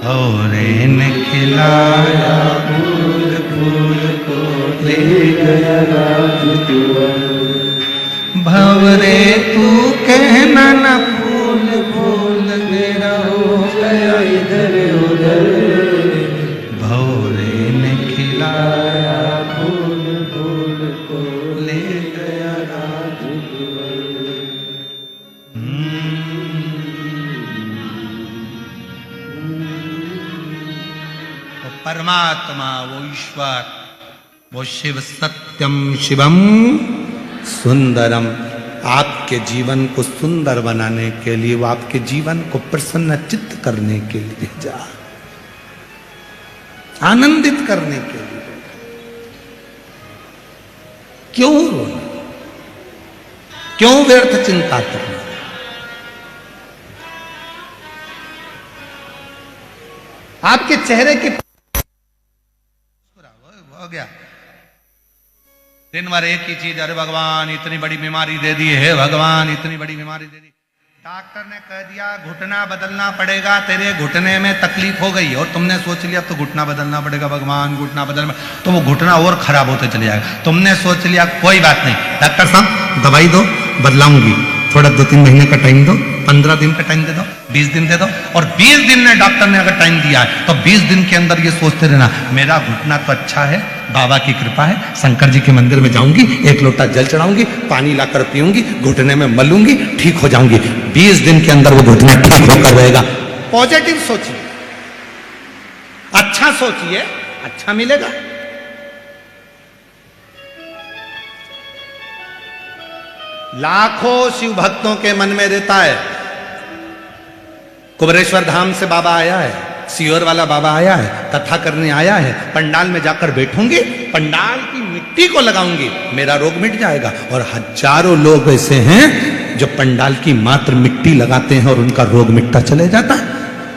भौरे ने खिलाया फूल, फूल को ले गया। भौरे तू कहना ना फूल, फूल मेरा हो गया इधर परमात्मा, वो ईश्वर, वो शिव सत्यम शिवम सुंदरम, आपके जीवन को सुंदर बनाने के लिए, वो आपके जीवन को प्रसन्न चित्त करने के लिए भेजा, आनंदित करने के लिए। क्यों रोना, क्यों व्यर्थ चिंता करना? आपके चेहरे के हो गया दिन भर एक ही चीज, अरे भगवान इतनी बड़ी बीमारी दे दी है, भगवान इतनी बड़ी बीमारी दे दी। डॉक्टर ने कह दिया घुटना बदलना पड़ेगा, तेरे घुटने में तकलीफ हो गई और तुमने सोच लिया तो घुटना बदलना पड़ेगा, भगवान घुटना बदलना, तो वो घुटना और खराब होते चले जाएगा। तुमने सोच लिया कोई बात नहीं, डॉक्टर साहब दवाई दो, बदलाऊंगी, थोड़ा 2-3 महीने का टाइम दो, 15 दिन का टाइम दे दो, 20 दिन दे दो। और 20 दिन में डॉक्टर ने अगर टाइम दिया है तो 20 दिन के अंदर ये सोचते रहना, मेरा घुटना तो अच्छा है, बाबा की कृपा है, शंकर जी के मंदिर में जाऊंगी, 1 लोटा जल चढ़ाऊंगी, पानी लाकर पीऊंगी, घुटने में मलूंगी, ठीक हो जाऊंगी। 20 दिन के अंदर वो घुटना ठीक होकर रहेगा। पॉजिटिव सोचिए, अच्छा सोचिए, अच्छा मिलेगा। लाखों शिव भक्तों के मन में रहता है, कुबरेश्वर धाम से बाबा आया है, सीहोर वाला बाबा आया है, कथा करने आया है, पंडाल में जाकर बैठूंगी, पंडाल की मिट्टी को लगाऊंगी, मेरा रोग मिट जाएगा। और हजारों लोग ऐसे हैं जो पंडाल की मात्र मिट्टी लगाते हैं और उनका रोग मिटता चले जाता है,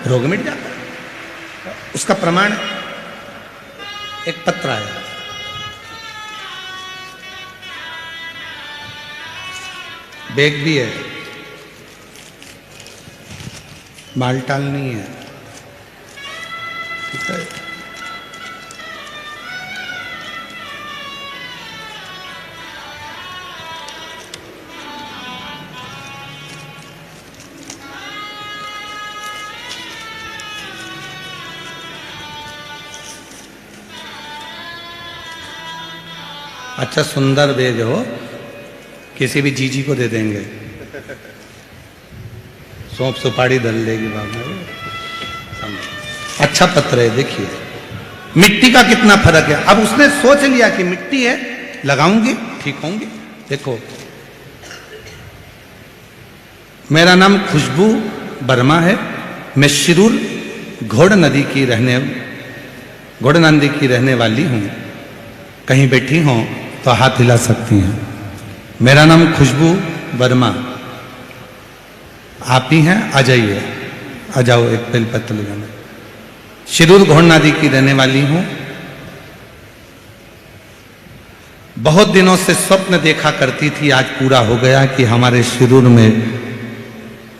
रोग मिट जाता है। उसका प्रमाण एक पत्र आया, बैग भी है, बालटाल नहीं है, ठीक है। अच्छा सुंदर बैग हो, किसी भी जीजी को दे देंगे, सौंप सुपारी दल लेगी बाबा। अच्छा पत्र है, देखिए मिट्टी का कितना फर्क है। अब उसने सोच लिया कि मिट्टी है, लगाऊंगी ठीक होंगी। देखो मेरा नाम खुशबू वर्मा है, मैं शिरूर घोड़ नदी की रहने वाली हूं। कहीं बैठी हो तो हाथ हिला सकती हैं। मेरा नाम खुशबू वर्मा, आप ही हैं, आ जाइए, आ जाओ, एक बेल पत्र लगाना। शिरूर घोड़ नदी की रहने वाली हूं। बहुत दिनों से स्वप्न देखा करती थी, आज पूरा हो गया कि हमारे शिरूर में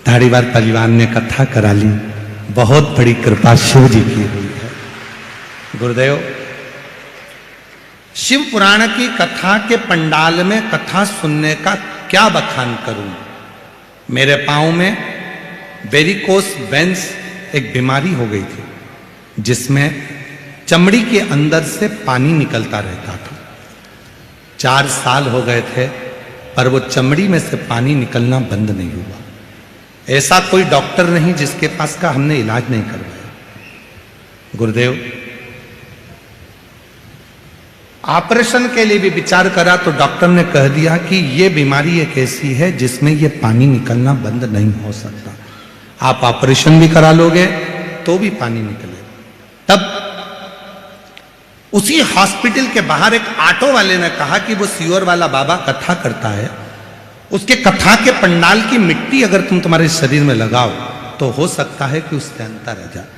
धारीवाल परिवार ने कथा करा ली। बहुत बड़ी कृपा शिव जी की हुई है। गुरुदेव, शिव पुराण की कथा के पंडाल में कथा सुनने का क्या बखान करूं। मेरे पांव में वेरिकोस वेन्स एक बीमारी हो गई थी, जिसमें चमड़ी के अंदर से पानी निकलता रहता था। 4 साल हो गए थे, पर वो चमड़ी में से पानी निकलना बंद नहीं हुआ। ऐसा कोई डॉक्टर नहीं जिसके पास का हमने इलाज नहीं करवाया। गुरुदेव, ऑपरेशन के लिए भी विचार करा तो डॉक्टर ने कह दिया कि ये बीमारी एक ऐसी है जिसमें ये पानी निकलना बंद नहीं हो सकता। आप ऑपरेशन भी करा लोगे तो भी पानी निकलेगा। तब उसी हॉस्पिटल के बाहर एक ऑटो वाले ने कहा कि वो सीहोर वाला बाबा कथा करता है, उसके कथा के पंडाल की मिट्टी अगर तुम तुम्हारे शरीर में लगाओ तो हो सकता है कि उससे अंतर आ जाए।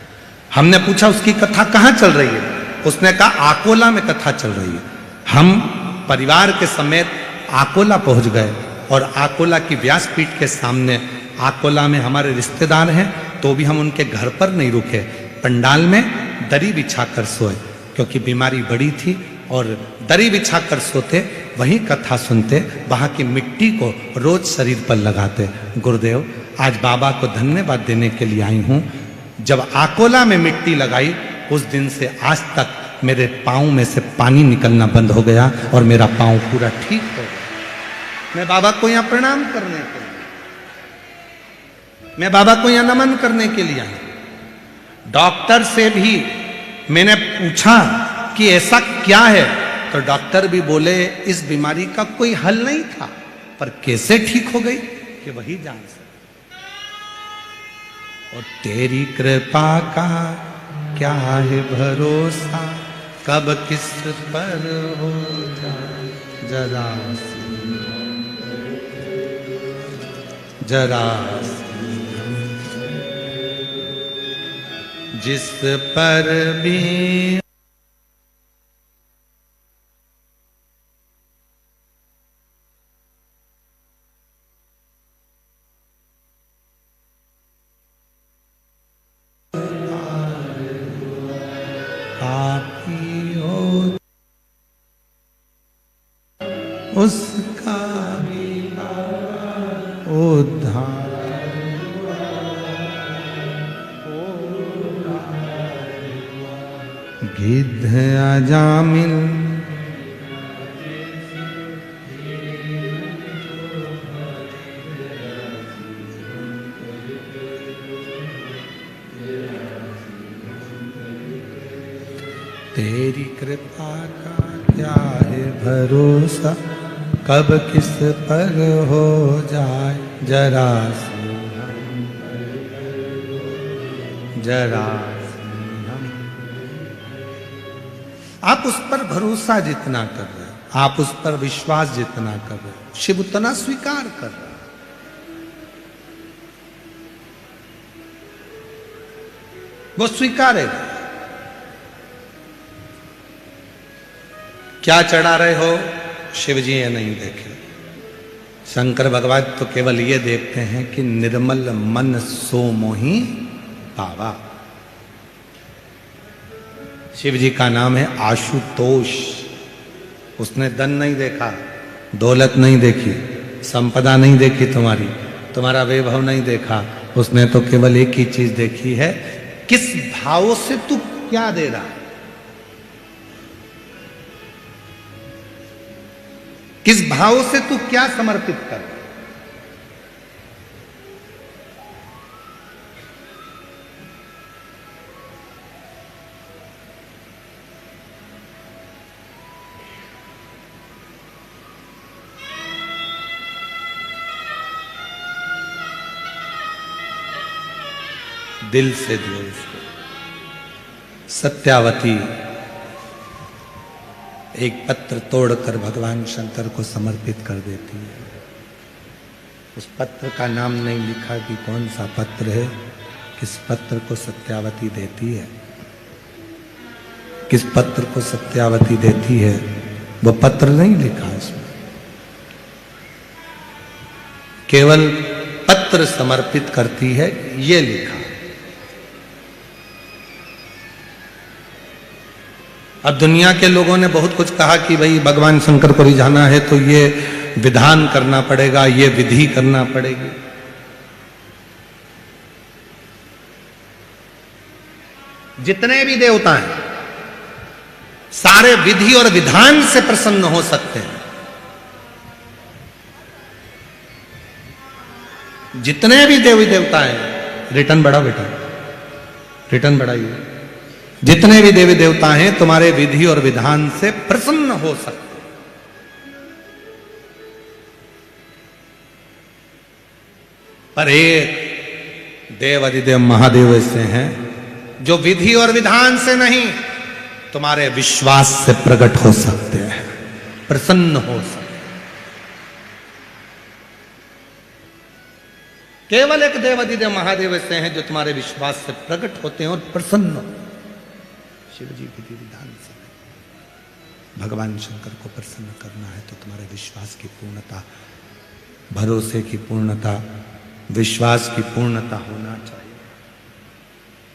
हमने पूछा उसकी कथा कहाँ चल रही है? उसने कहा आकोला में कथा चल रही है। हम परिवार के समेत आकोला पहुंच गए और आकोला की व्यासपीठ के सामने, आकोला में हमारे रिश्तेदार हैं, तो भी हम उनके घर पर नहीं रुके, पंडाल में दरी बिछाकर सोए, क्योंकि बीमारी बड़ी थी और दरी बिछाकर सोते, वहीं कथा सुनते, वहां की मिट्टी को रोज शरीर पर लगाते। गुरुदेव, आज बाबा को धन्यवाद देने के लिए आई हूं। जब आकोला में मिट्टी लगाई, उस दिन से आज तक मेरे पाँव में से पानी निकलना बंद हो गया और मेरा पाँव पूरा ठीक हो गया। मैं बाबा को यहाँ प्रणाम करने के लिए, मैं बाबा को यहाँ नमन करने के लिए आया। डॉक्टर से भी मैंने पूछा कि ऐसा क्या है, तो डॉक्टर भी बोले इस बीमारी का कोई हल नहीं था, पर कैसे ठीक हो गई कि वही जान सकते। और तेरी कृपा का क्या है भरोसा, कब किस पर हो जाए जरा जरा जिस पर भी पापी हो उसका भी उद्धार गिद्ध अजामिल तेरी कृपा का क्या है भरोसा, कब किस पर हो जाए जरा जरा। आप उस पर भरोसा जितना कर रहे हो, आप उस पर विश्वास जितना कर रहे हो, शिव उतना स्वीकार कर रहा है। वो स्वीकारेगा। क्या चढ़ा रहे हो, शिव जी ये नहीं देखे। शंकर भगवान तो केवल ये देखते हैं कि निर्मल मन सो मोहि पावा। शिव जी का नाम है आशुतोष। उसने धन नहीं देखा, दौलत नहीं देखी, संपदा नहीं देखी, तुम्हारा वैभव नहीं देखा। उसने तो केवल एक ही चीज देखी है, किस भाव से तू क्या दे रहा है, किस भाव से तू क्या समर्पित कर। दिल से दो उसको। सत्यावती एक पत्र तोड़कर भगवान शंकर को समर्पित कर देती है। उस पत्र का नाम नहीं लिखा कि कौन सा पत्र है, किस पत्र को सत्यावती देती है, किस पत्र को सत्यावती देती है, वो पत्र नहीं लिखा इसमें। केवल पत्र समर्पित करती है, ये लिखा। अब दुनिया के लोगों ने बहुत कुछ कहा कि भाई भगवान शंकर को रिझाना है तो ये विधान करना पड़ेगा, ये विधि करना पड़ेगी। जितने भी देवता हैं सारे विधि और विधान से प्रसन्न हो सकते हैं। जितने भी देवी देवता हैं, रिटर्न बढ़ाओ बेटा, रिटर्न बढ़ाइए। जितने भी देवी देवता हैं तुम्हारे विधि और विधान से प्रसन्न हो सकते हैं। पर एक देव अधिदेव महादेव ऐसे हैं जो विधि और विधान से नहीं, तुम्हारे विश्वास से प्रकट हो सकते हैं, प्रसन्न हो सकते हैं। केवल एक देव अधिदेव महादेव ऐसे हैं जो तुम्हारे विश्वास से प्रकट होते हैं और प्रसन्न होते हैं। शिव जी विधि विधान से भगवान शंकर को प्रसन्न करना है तो तुम्हारे विश्वास की पूर्णता, भरोसे की पूर्णता, विश्वास की पूर्णता होना चाहिए,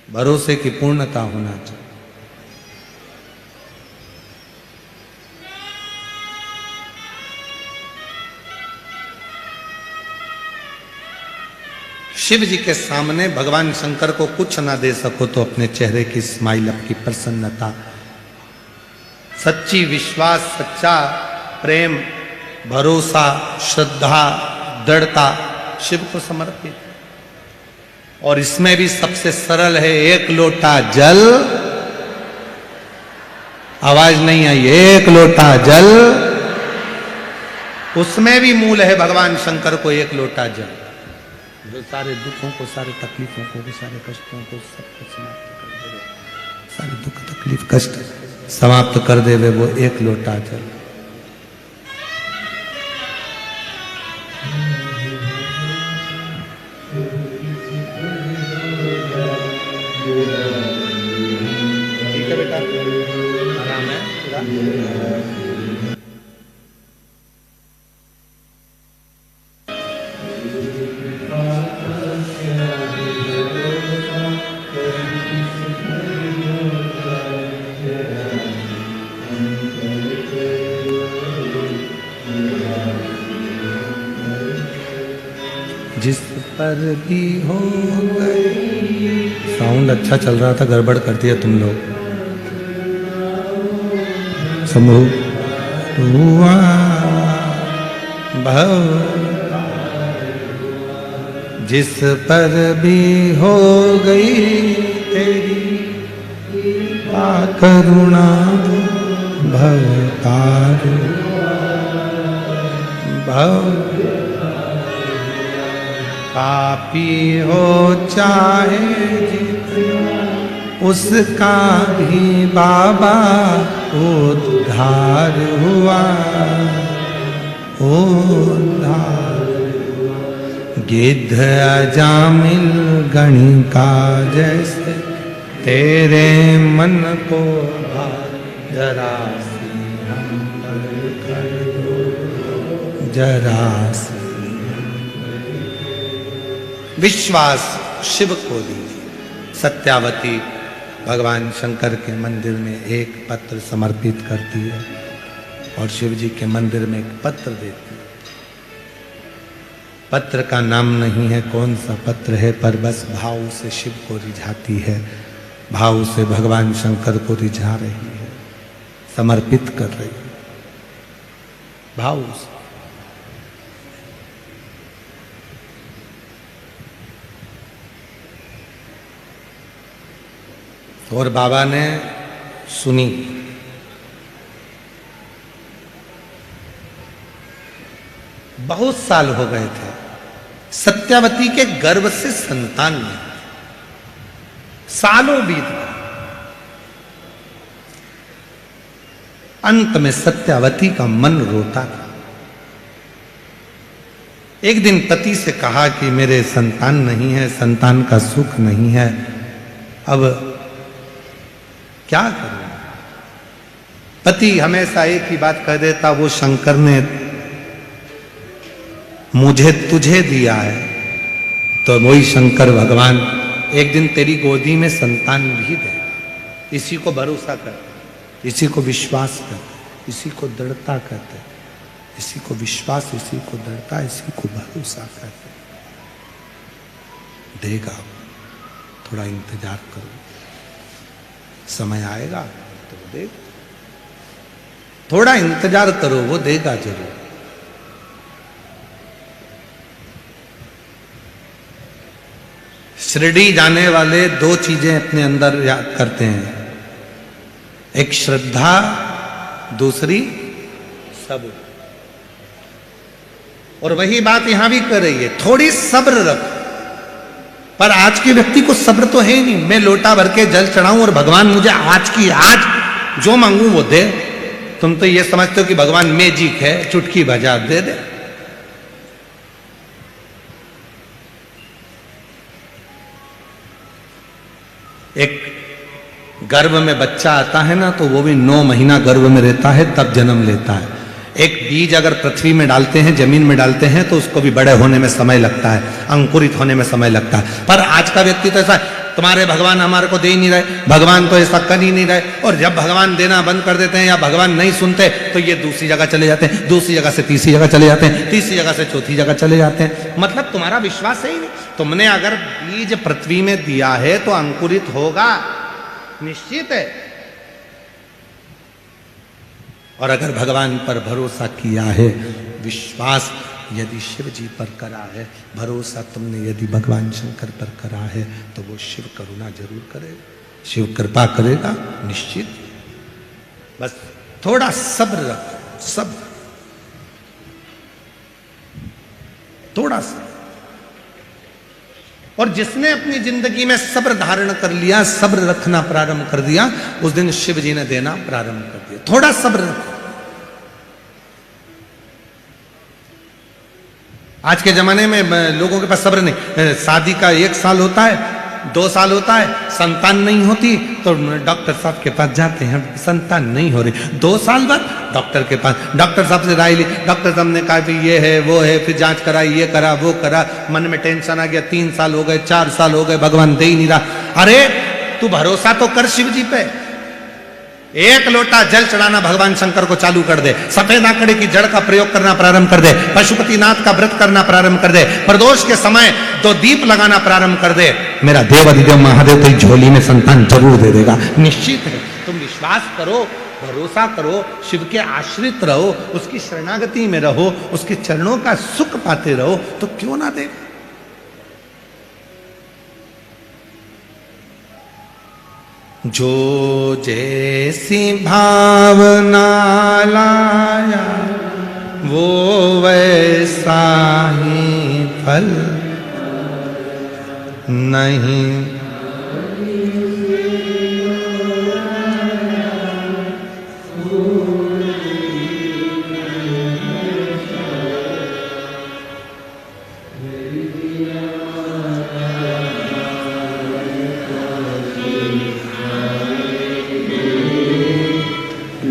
भरोसे की पूर्णता होना चाहिए। शिव जी के सामने भगवान शंकर को कुछ ना दे सको तो अपने चेहरे की स्माइल, अपनी प्रसन्नता, सच्ची विश्वास, सच्चा प्रेम, भरोसा, श्रद्धा, दृढ़ता शिव को समर्पित। और इसमें भी सबसे सरल है, एक लोटा जल आवाज नहीं आई, एक लोटा जल, उसमें भी मूल है भगवान शंकर को एक लोटा जल, जो सारे दुखों को, सारे तकलीफों को, सारे कष्टों को सब कुछ समाप्त कर देवे, सारे दुख तकलीफ कष्ट समाप्त कर देवे वो एक लोटा जल। ठीक है बेटा, आराम है पूरा। जिस पर भी हो गई, साउंड अच्छा चल रहा था, गड़बड़ कर दिया तुम लोग। शंभु तुआ भव, जिस पर भी हो गई तेरी करुणा भवतार भव, पापी हो चाहे जितना उसका भी बाबा उद्धार हुआ, उद्धार। गिद्ध अजामिल गणिका जैसे तेरे मन को जरा सी हमदर्द कर दो, जरा सी विश्वास शिव को दीजिए। सत्यावती भगवान शंकर के मंदिर में एक पत्र समर्पित करती है और शिव जी के मंदिर में एक पत्र देती है। पत्र का नाम नहीं है कौन सा पत्र है, पर बस भाव से शिव को रिझाती है, भाव से भगवान शंकर को रिझा रही है, समर्पित कर रही है भाव से। और बाबा ने सुनी। बहुत साल हो गए थे, सत्यावती के गर्भ से संतान नहीं, सालों बीत गए। अंत में सत्यावती का मन रोता था। एक दिन पति से कहा कि मेरे संतान नहीं है, संतान का सुख नहीं है, अब क्या करूं? पति हमेशा एक ही बात कह देता, वो शंकर ने मुझे तुझे दिया है, तो वही शंकर भगवान एक दिन तेरी गोदी में संतान भी दे। इसी को भरोसा कर, इसी को विश्वास कर, इसी को दृढ़ता कहते, इसी को विश्वास, इसी को दृढ़ता, इसी को भरोसा कहते। देगा, थोड़ा इंतजार करो, समय आएगा तो वो देगा। थोड़ा इंतजार करो, वो देगा जरूर। शिरडी जाने वाले दो चीजें अपने अंदर याद करते हैं, एक श्रद्धा, दूसरी सब्र। और वही बात यहां भी कर रही है, थोड़ी सब्र रखो। पर आज के व्यक्ति को सब्र तो है ही नहीं। मैं लोटा भर के जल चढ़ाऊं और भगवान मुझे आज की आज जो मांगू वो दे। तुम तो ये समझते हो कि भगवान मैजिक है, चुटकी बजा दे दे। एक गर्भ में बच्चा आता है ना, तो वो भी 9 महीना गर्भ में रहता है, तब जन्म लेता है। एक बीज अगर पृथ्वी में डालते हैं, जमीन में डालते हैं, तो उसको भी बड़े होने में समय लगता है, अंकुरित होने में समय लगता है। पर आज का व्यक्ति तो ऐसा, तुम्हारे भगवान हमारे को दे ही नहीं रहे, भगवान तो ऐसा कर ही नहीं रहे। और जब भगवान देना बंद कर देते हैं या भगवान नहीं सुनते, तो ये दूसरी जगह चले जाते हैं, दूसरी जगह से तीसरी जगह चले जाते हैं, तीसरी जगह से चौथी जगह चले जाते हैं। मतलब तुम्हारा विश्वास है ही नहीं। तुमने अगर बीज पृथ्वी में दिया है तो अंकुरित होगा, निश्चित है। और अगर भगवान पर भरोसा किया है, विश्वास यदि शिव जी पर करा है, भरोसा तुमने यदि भगवान शंकर पर करा है, तो वो शिव करुणा जरूर करेगा, शिव कृपा करेगा, निश्चित बस थोड़ा सब्र रखो, सब्र, थोड़ा सा। और जिसने अपनी जिंदगी में सब्र धारण कर लिया, सब्र रखना प्रारंभ कर दिया, उस दिन शिव जी ने देना प्रारंभ कर दिया। थोड़ा सब्र रखो। आज के जमाने में लोगों के पास सब्र नहीं। शादी का 1 साल होता है, 2 साल होता है, संतान नहीं होती तो डॉक्टर साहब के पास जाते हैं, संतान नहीं हो रही। 2 साल बाद डॉक्टर के पास, डॉक्टर साहब से राय ली, डॉक्टर साहब ने कहा भी ये है वो है, फिर जांच कराई, ये करा वो करा, मन में टेंशन आ गया, 3 साल हो गए, 4 साल हो गए, भगवान दे ही नहीं रहा। अरे तू भरोसा तो कर शिव जी पे। 1 लोटा जल चढ़ाना भगवान शंकर को चालू कर दे, सफेद आंकड़े की जड़ का प्रयोग करना प्रारंभ कर दे, पशुपतिनाथ का व्रत करना प्रारंभ कर दे, प्रदोष के समय 2 दीप लगाना प्रारंभ कर दे, मेरा देव अधिदेव महादेव तेरी झोली में संतान जरूर दे देगा, निश्चित है। तुम विश्वास करो, भरोसा करो, शिव के आश्रित रहो, उसकी शरणागति में रहो, उसके चरणों का सुख पाते रहो, तो क्यों ना दे। जो जैसी भावना लाया वो वैसा ही फल नहीं।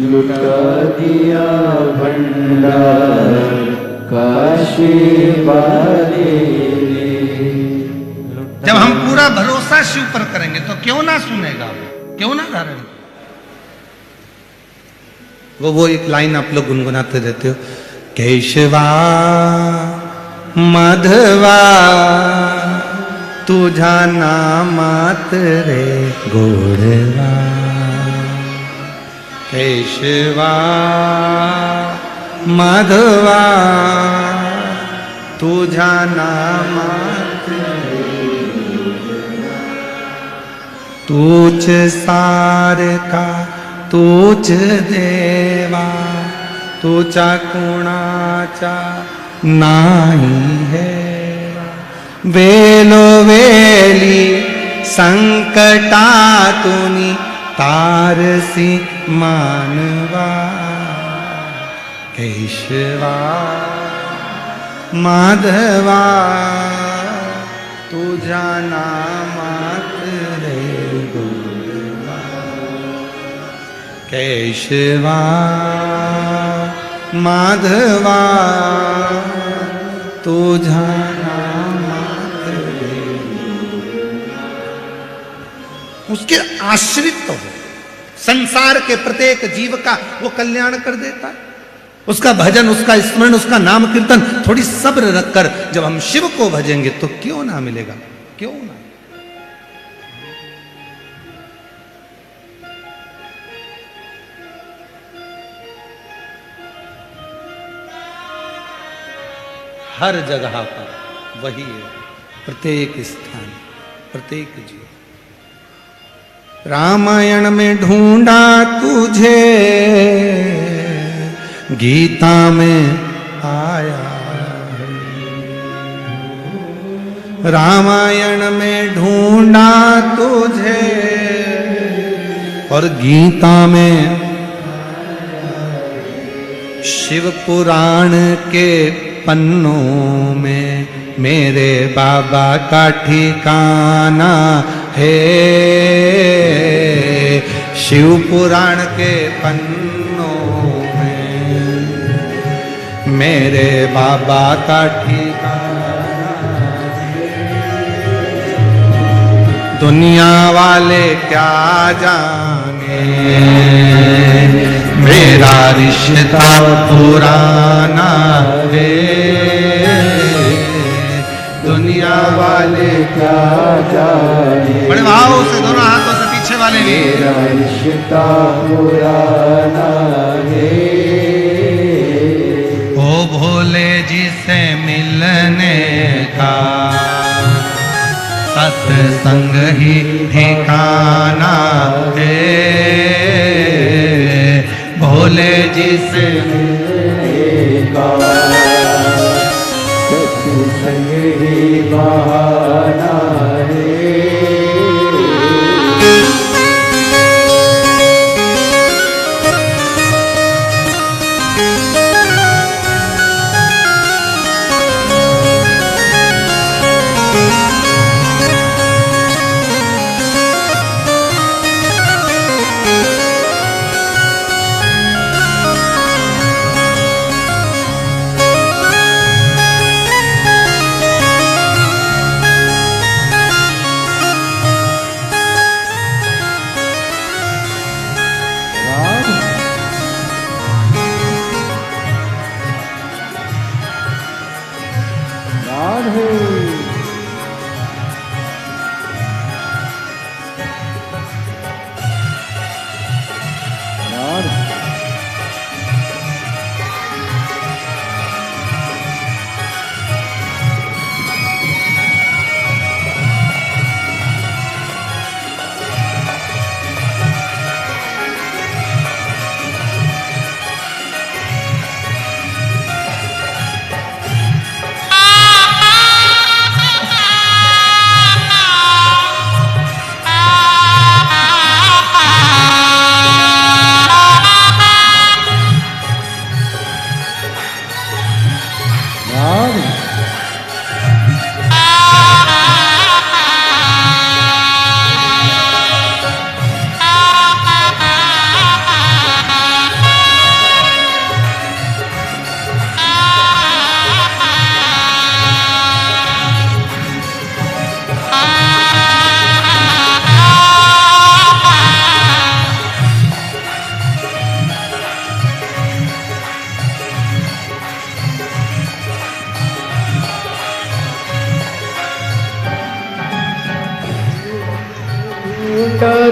लुटा दिया भंडार काशी वाले ने। जब हम पूरा भरोसा शिव पर करेंगे तो क्यों ना सुनेगा वो, क्यों ना धारण। वो एक लाइन आप लोग गुनगुनाते रहते हो, केशवा माधवा तुझा नामात रे गोड़वा, केशवा माधवा तुझा नामात रे, तूच सार का तूच देवा, तुझा कुणाचा नाही है, वेलो वेली संकटातुनी तारसी मानवा, केशवा माधवा तुझा नामात रे गोड़वा, केशवा माधवा तुझा नामात रे। उसके आश्रित तो हो, संसार के प्रत्येक जीव का वो कल्याण कर देता है। उसका भजन, उसका स्मरण, उसका नाम कीर्तन, थोड़ी सब्र रखकर जब हम शिव को भजेंगे तो क्यों ना मिलेगा, क्यों ना। हर जगह पर वही है, प्रत्येक स्थान, प्रत्येक जीव। रामायण में ढूंढा तुझे, गीता में आया, रामायण में ढूंढा तुझे और गीता में, शिव पुराण के पन्नों में मेरे बाबा का ठिकाना है, शिव पुराण के पन्नों में मेरे बाबा का ठिकाना है। दुनिया वाले क्या जाने मेरा रिश्ता पुराना है, दुनिया वाले क्या जाने। बड़े भाव से दोनों हाथों से पीछे वाले भी, मेरा रिश्ता पुराना है। ओ भोले जी से मिलने का सत्संग ही ठिकाना है, बोले जिसे का सत्संग ही बहाना है।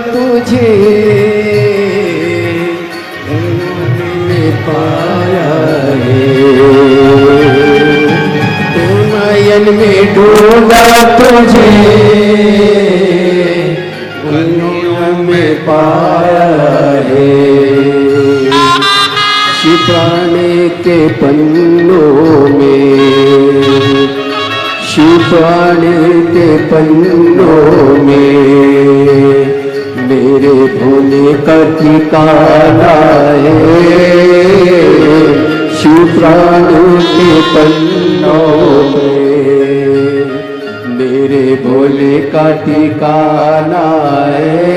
तुझे पाया है, तू नयन में ढूंढा तुझे में पाया है। शिप्राण के पन्नों में, शिप्राण के पन्नों में मेरे भोले का ठिकाना है। शिप्राण के पन्नों में मेरे भोले का ठिकाना है।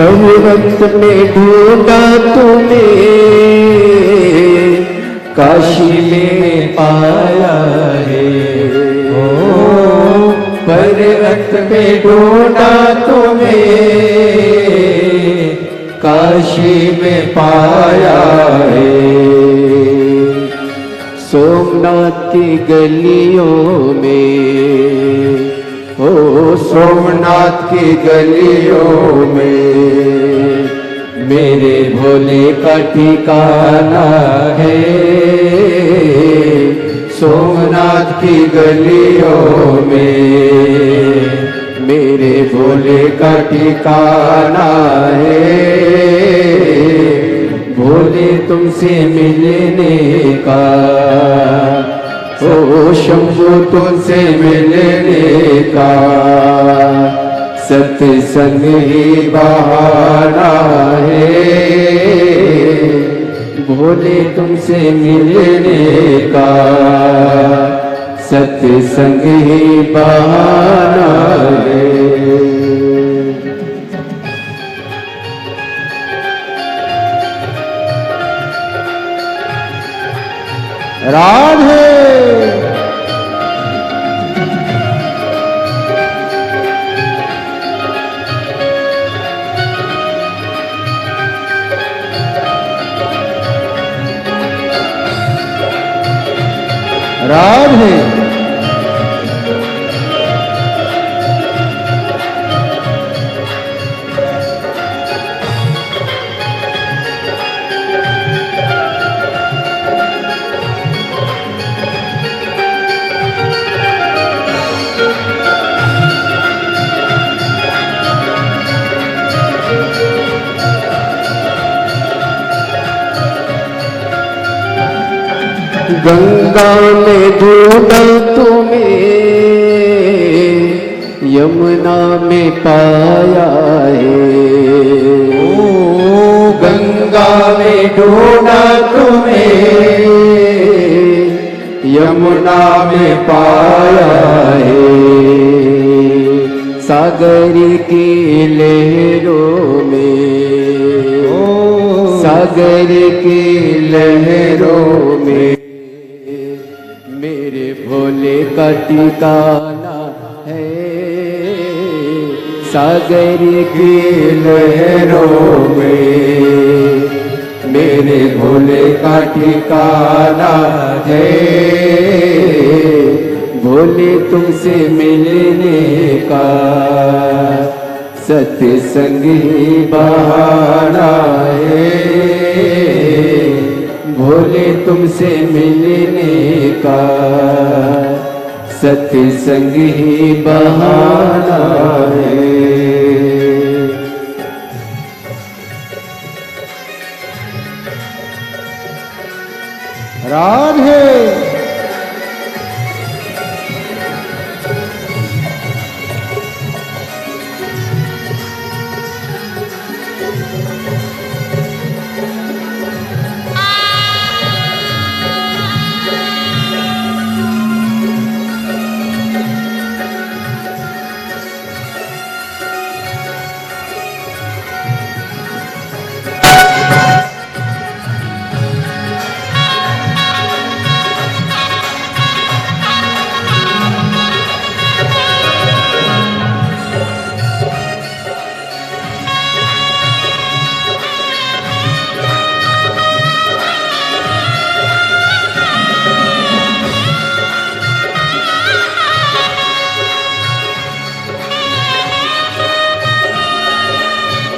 पर्वत में ढूंढा तुम्हें, काशी में पाया है। ओ पर्वत पे ढूंढा तुम्हें, काशी में पाया है। सोमनाथ की गलियों में, ओ सोमनाथ की गलियों में मेरे भोले का ठिकाना है। सोमनाथ की गलियों में मेरे भोले का ठिकाना है। भोले तुमसे मिलने का, ओ शंभु तुमसे मिलने का सत्संग ही बहाना है। भोले तुमसे मिलने का सत्संग ही बहाना है। राधे राधे गंगा में ढूंढा तुम्हें, यमुना में पाया है। ओ गंगा में ढूंढा तुम्हें, यमुना में पाया है। सागर की लहरों में, सागर की लहरों में मेरे भोले का ठिकाना है। सागर की लहरों में मेरे भोले का ठिकाना है। भोले तुमसे मिलने का सत्संग ही बहाना है। भोले तुमसे मिलने का सत्संग ही बहाना है। राधे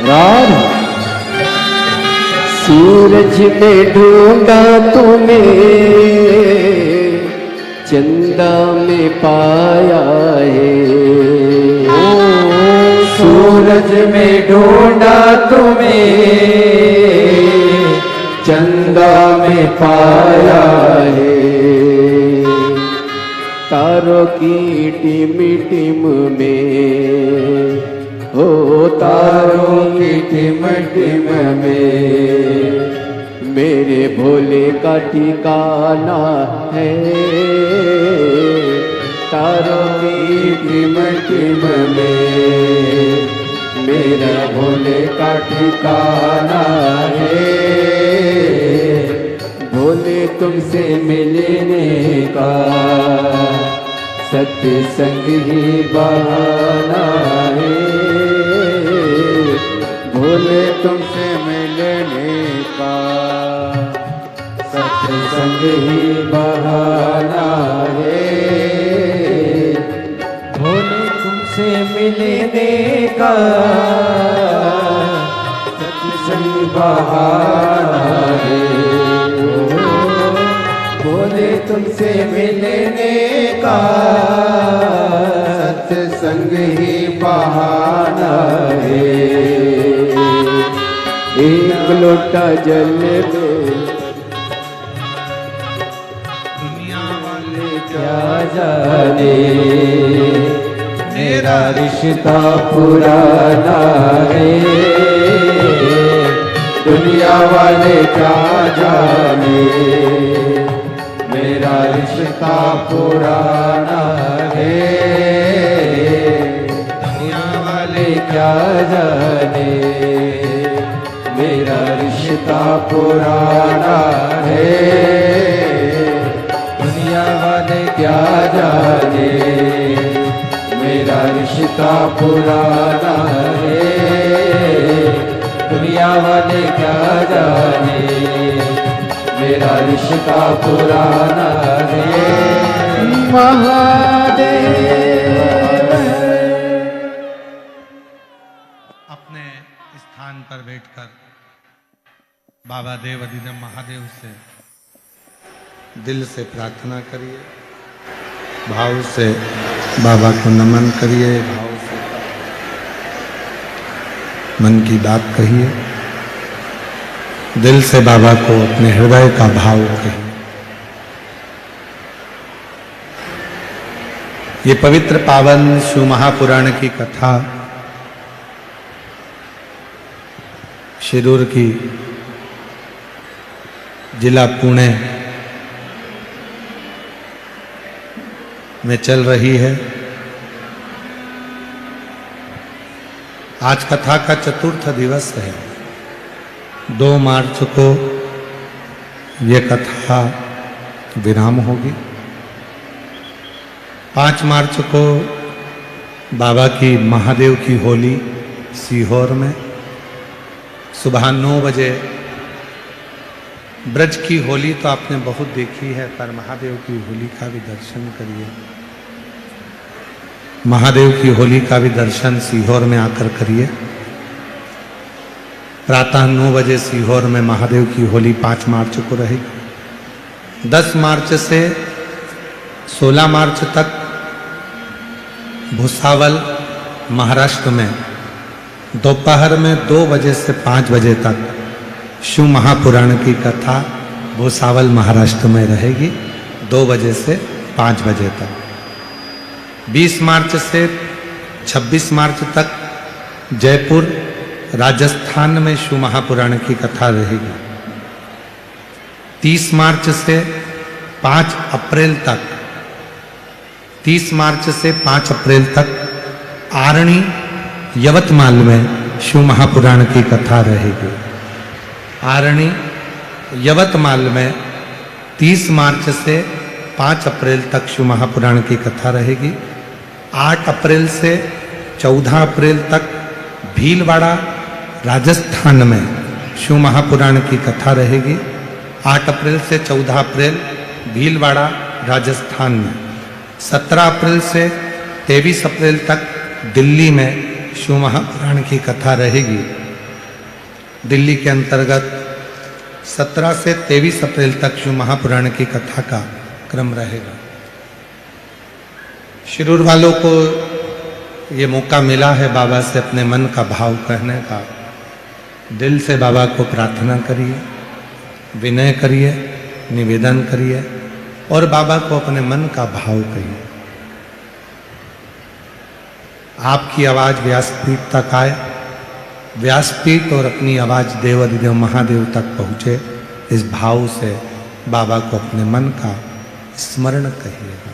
राधे सूरज में ढूंढा तुम्हें, चंदा में पाया है। ओ सूरज में ढूंढा तुम्हें, चंदा में पाया है। तारों की टिम टिम में, हो तारों की टिम टिम में मेरे भोले का ठिकाना है। तारों की टिम टिम में मेरा भोले का ठिकाना है। भोले तुमसे मिलने का सत्संग ही बहाना है। भोले तुमसे मिलने का सत्संग ही बहाना है। भोले तुमसे मिलने का सत्संग बहाना है। भोले तुमसे मिलने का सत्संग ही बहाना है। एक लोटा जल में दुनिया वाले क्या जाने, मेरा रिश्ता पुराना है। दुनिया वाले क्या जाने, मेरा रिश्ता पुराना है। दुनिया वाले क्या जाने, मेरा रिश्ता पुराना है। दुनिया वाले क्या जाने, मेरा रिश्ता पुराना है। दुनिया वाले क्या जाने, मेरा रिश्ता पुराना है। महादेव अपने स्थान पर बैठकर बाबा देव अधिदेव महादेव से दिल से प्रार्थना करिए, भाव से बाबा को नमन करिए, भाव से मन की बात कहिए, दिल से बाबा को अपने हृदय का भाव कहिए। ये पवित्र पावन शिव महापुराण की कथा शिरूर की जिला पुणे में चल रही है। आज कथा का चतुर्थ दिवस है। 2 मार्च को ये कथा विराम होगी। 5 मार्च को बाबा की महादेव की होली सीहोर में सुबह 9 बजे। ब्रज की होली तो आपने बहुत देखी है, पर महादेव की होली का भी दर्शन करिए। महादेव की होली का भी दर्शन सीहोर में आकर करिए। प्रातः 9 बजे सीहोर में महादेव की होली 5 मार्च को रहेगी। 10 मार्च से 16 मार्च तक भुसावल महाराष्ट्र में दोपहर में 2 बजे से 5 बजे तक शिव महापुराण की कथा भुसावल महाराष्ट्र में रहेगी, 2 बजे से 5 बजे तक। 20 मार्च से 26 मार्च तक जयपुर राजस्थान में शिव महापुराण की कथा रहेगी। 30 मार्च से 5 अप्रैल तक 30 मार्च से 5 अप्रैल तक आरणी यवतमाल में शिव महापुराण की कथा रहेगी। आरणी यवतमाल में 30 मार्च से 5 अप्रैल तक शिव महापुराण की कथा रहेगी। 8 अप्रैल से 14 अप्रैल तक भीलवाड़ा राजस्थान में शिव महापुराण की कथा रहेगी। 8 अप्रैल से 14 अप्रैल भीलवाड़ा राजस्थान में। 17 अप्रैल से 23 अप्रैल तक दिल्ली में शिव महापुराण की कथा रहेगी। दिल्ली के अंतर्गत 17 से 23 अप्रैल तक शिव महापुराण की कथा का क्रम रहेगा। शिरूर वालों को ये मौका मिला है बाबा से अपने मन का भाव कहने का। दिल से बाबा को प्रार्थना करिए, विनय करिए, निवेदन करिए और बाबा को अपने मन का भाव कहिए। आपकी आवाज व्यासपीठ तक आए, व्यासपीठ और अपनी आवाज देव अधिदेव महादेव तक पहुंचे। इस भाव से बाबा को अपने मन का स्मरण कहिएगा।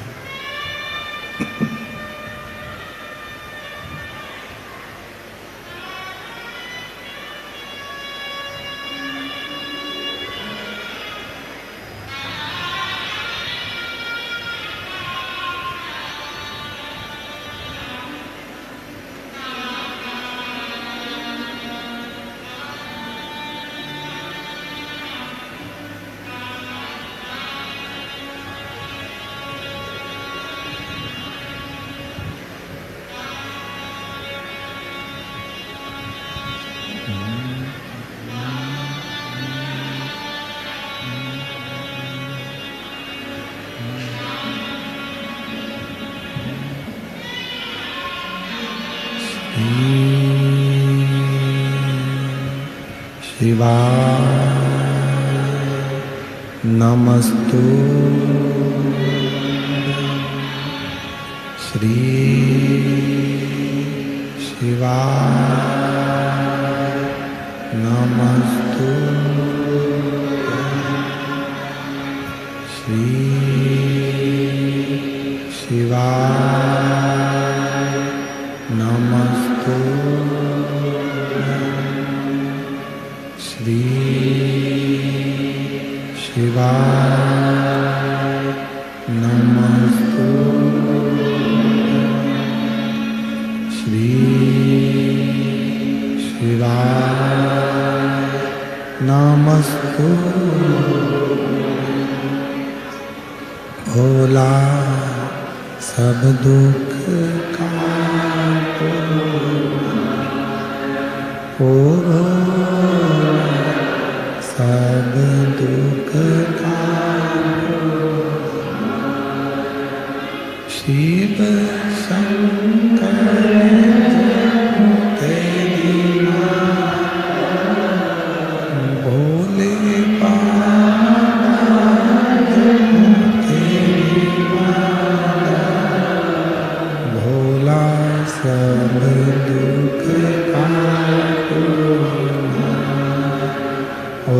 शिवाय नमस्तु श्री शिवाय नमस्तु श्री शिवाय नमस्तु श्री शिवाय नमस्तु श्री शिवाय नमस्तु भोला सब दुख का ओ सब दुख का शिव शंकर तेरी भोले भोला सब दुख का ओ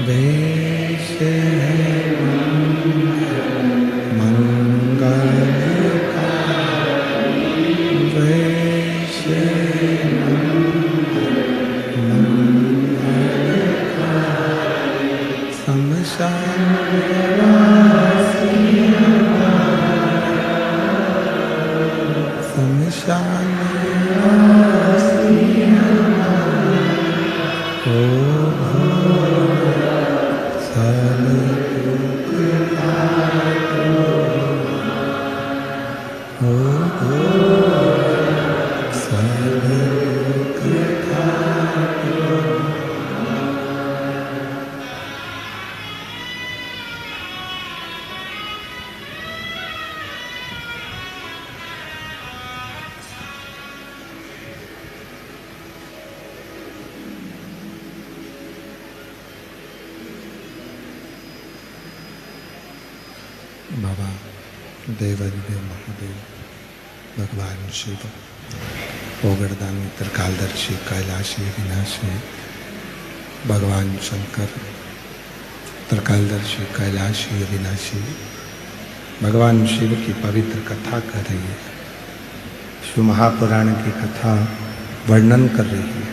वेश मंगल का वेश मंगल का शमशान शमशान ओ सब दुख ओ सब दुख बाबा देवादिदेव महादेव भगवान शिव ओगरदानी त्रिकालदर्शी कैलाशी विनाशी भगवान शंकर त्रिकालदर्शी कैलाशी विनाशी भगवान शिव की पवित्र कथा कर रही है। शिव महापुराण की कथा वर्णन कर रही है।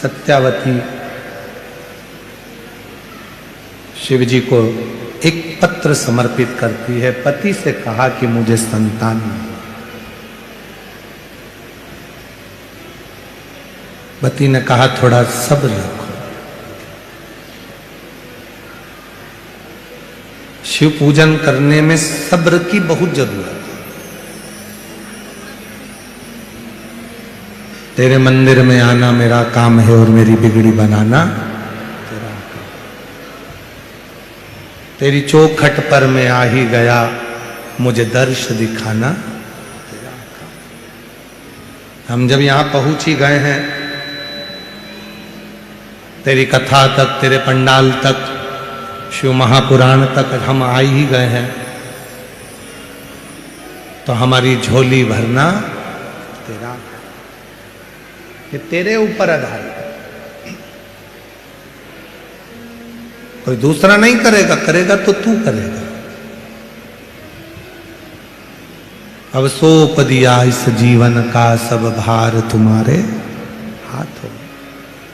सत्यावती शिव जी को एक पत्र समर्पित करती है। पति से कहा कि मुझे संतान नहीं। पति ने कहा थोड़ा सब्र रखो। शिव पूजन करने में सब्र की बहुत जरूरत है। तेरे मंदिर में आना मेरा काम है और मेरी बिगड़ी बनाना तेरा काम। तेरी चौखट पर मैं आ ही गया, मुझे दर्श दिखाना तेरा काम। हम जब यहां पहुंच ही गए हैं, तेरी कथा तक, तेरे पंडाल तक, शिव महापुराण तक हम आ ही गए हैं, तो हमारी झोली भरना तेरा, ये तेरे ऊपर आधारित है। कोई दूसरा नहीं करेगा, करेगा तो तू करेगा। अब सौंप दिया इस जीवन का सब भार तुम्हारे हाथों में।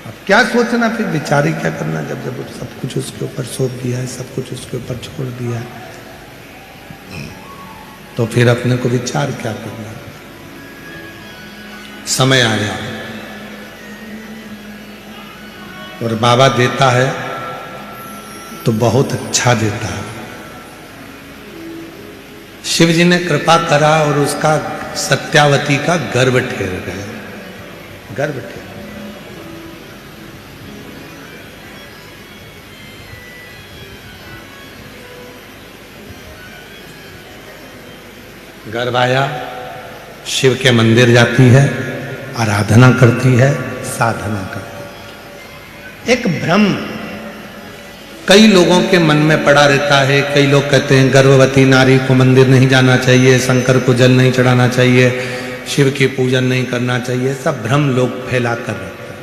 अब क्या सोचना, फिर विचार क्या करना, जब जब सब कुछ उसके ऊपर सौंप दिया है, सब कुछ उसके ऊपर छोड़ दिया है, तो फिर अपने को विचार क्या करना। समय आया और बाबा देता है तो बहुत अच्छा देता है। शिव जी ने कृपा करा और उसका सत्यावती का गर्भ ठेर गया, गर्भ ठेर। गर्भ आया, शिव के मंदिर जाती है, आराधना करती है, साधना करती है। एक भ्रम कई लोगों के मन में पड़ा रहता है। कई लोग कहते हैं गर्भवती नारी को मंदिर नहीं जाना चाहिए, शंकर को जल नहीं चढ़ाना चाहिए, शिव की पूजन नहीं करना चाहिए। सब भ्रम लोग फैला कर रखते हैं।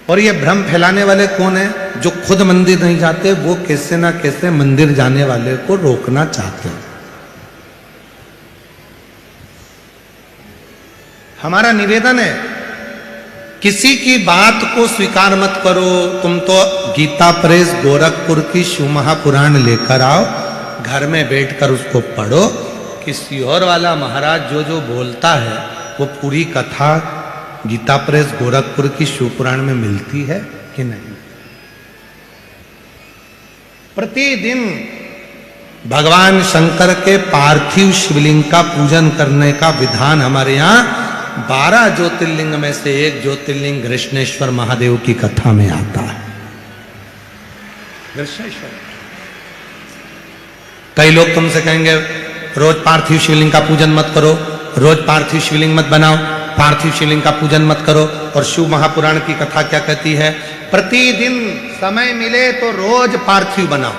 और ये भ्रम फैलाने वाले कौन है? जो खुद मंदिर नहीं जाते, वो कैसे ना कैसे मंदिर जाने वाले को रोकना चाहते हैं। हमारा निवेदन है, किसी की बात को स्वीकार मत करो। तुम तो गीता प्रेस गोरखपुर की शिव महापुराण लेकर आओ, घर में बैठकर उसको पढ़ो। किसी और वाला महाराज जो जो बोलता है वो पूरी कथा गीता प्रेस गोरखपुर की शिव पुराण में मिलती है कि नहीं? प्रतिदिन भगवान शंकर के पार्थिव शिवलिंग का पूजन करने का विधान हमारे यहाँ 12 ज्योतिर्लिंग में से एक ज्योतिर्लिंग घृष्णेश्वर महादेव की कथा में आता है। घृष्णेश्वर। कई लोग तुमसे कहेंगे रोज पार्थिव शिवलिंग का पूजन मत करो, रोज पार्थिव शिवलिंग मत बनाओ, पार्थिव शिवलिंग का पूजन मत करो। और शिव महापुराण की कथा क्या कहती है? प्रतिदिन समय मिले तो रोज पार्थिव बनाओ।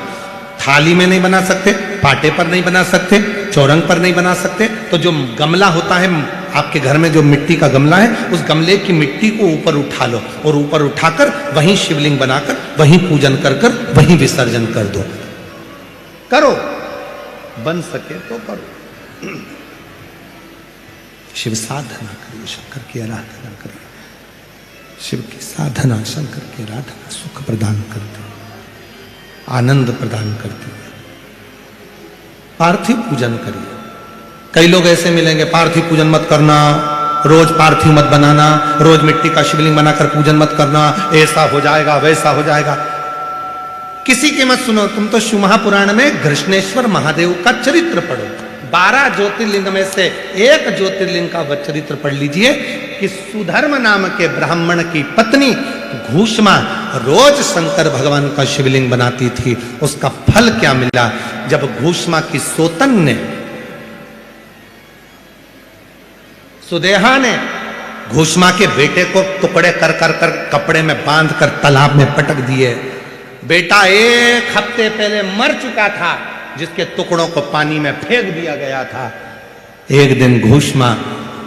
थाली में नहीं बना सकते, पाटे पर नहीं बना सकते, चौरंग पर नहीं बना सकते, तो जो गमला होता है आपके घर में, जो मिट्टी का गमला है, उस गमले की मिट्टी को ऊपर उठा लो और ऊपर उठाकर वहीं शिवलिंग बनाकर वहीं पूजन कर कर वहीं विसर्जन कर दो। करो, बन सके तो करो। शिव साधना करिए, शंकर की आराधना करिए। शिव की साधना, शंकर की आराधना सुख प्रदान करती है, आनंद प्रदान करती है। पार्थिव पूजन करिए। कई लोग ऐसे मिलेंगे, पार्थिव पूजन मत करना, रोज पार्थिव मत बनाना, रोज मिट्टी का शिवलिंग बनाकर पूजन मत करना, ऐसा हो जाएगा वैसा हो जाएगा। किसी की मत सुनो, तुम तो शिव महापुराण में घृष्णेश्वर महादेव का चरित्र पढ़ो। 12 ज्योतिर्लिंग में से एक ज्योतिर्लिंग का वह चरित्र पढ़ लीजिए कि सुधर्म नाम के ब्राह्मण की पत्नी घूष्मा रोज शंकर भगवान का शिवलिंग बनाती थी। उसका फल क्या मिला? जब घूष्मा की सोतन ने, सुदेहा ने घूष्मा के बेटे को टुकड़े कर कर कर कपड़े में बांध कर तालाब में पटक दिए। बेटा 1 हफ्ते पहले मर चुका था, जिसके टुकड़ों को पानी में फेंक दिया गया था। एक दिन घूष्मा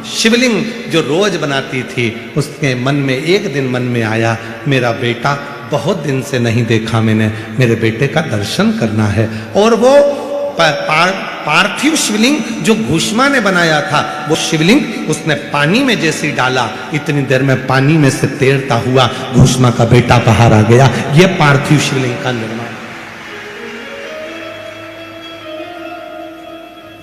शिवलिंग जो रोज बनाती थी, उसके मन में एक दिन मन में आया, मेरा बेटा बहुत दिन से नहीं देखा मैंने, मेरे बेटे का दर्शन करना है। और वो पार्थिव शिवलिंग जो घूष्मा ने बनाया था, वो शिवलिंग उसने पानी में जैसे डाला, इतनी देर में पानी में से तैरता हुआ घूष्मा का बेटा बाहर आ गया। ये पार्थिव शिवलिंग का निर्माण।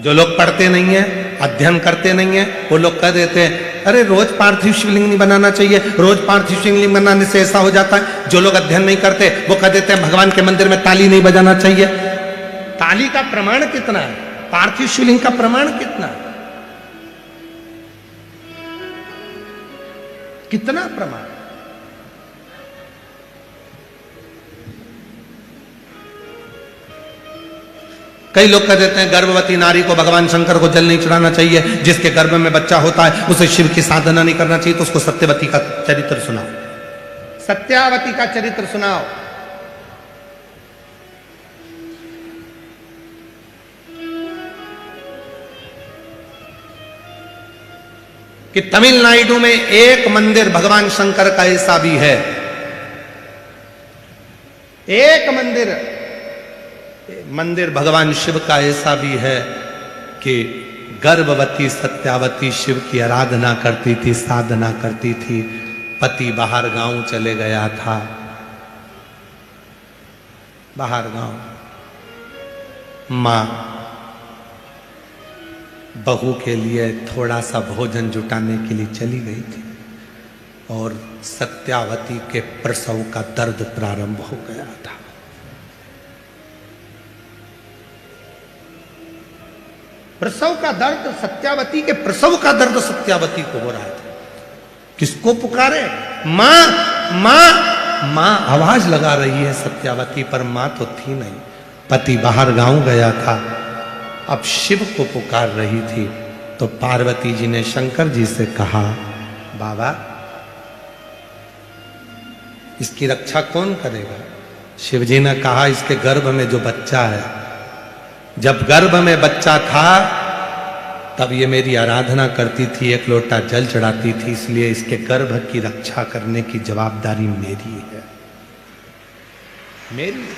जो लोग पढ़ते नहीं है, अध्ययन करते नहीं है, वो लोग कह देते हैं अरे रोज पार्थिव शिवलिंग नहीं बनाना चाहिए, रोज पार्थिव शिवलिंग बनाने से ऐसा हो जाता है। जो लोग अध्ययन नहीं करते वो कह देते हैं भगवान के मंदिर में ताली नहीं बजाना चाहिए। ताली का प्रमाण कितना है? पार्थिव शिवलिंग का प्रमाण कितना? कितना प्रमाण? कई लोग कह देते हैं गर्भवती नारी को भगवान शंकर को जल नहीं चढ़ाना चाहिए, जिसके गर्भ में बच्चा होता है उसे शिव की साधना नहीं करना चाहिए। तो उसको सत्यवती का चरित्र सुनाओ, सत्यावती का चरित्र सुनाओ। कि तमिलनाडु में एक मंदिर भगवान शंकर का ऐसा भी है, एक मंदिर भगवान शिव का ऐसा भी है कि गर्भवती सत्यावती शिव की आराधना करती थी, साधना करती थी। पति बाहर गांव चले गया था, बाहर गांव। मां बहू के लिए थोड़ा सा भोजन जुटाने के लिए चली गई थी और सत्यावती के प्रसव का दर्द प्रारंभ हो गया था। प्रसव का दर्द, सत्यावती के प्रसव का दर्द सत्यावती को हो रहा था। किसको पुकारे? मां मां मां आवाज लगा रही है सत्यावती, पर मां तो थी नहीं। पति बाहर गांव गया था, अब शिव को पुकार रही थी। तो पार्वती जी ने शंकर जी से कहा, बाबा इसकी रक्षा कौन करेगा? शिव जी ने कहा, इसके गर्भ में जो बच्चा है, जब गर्भ में बच्चा था तब ये मेरी आराधना करती थी, एक लोटा जल चढ़ाती थी, इसलिए इसके गर्भ की रक्षा करने की जवाबदारी मेरी है, मेरी।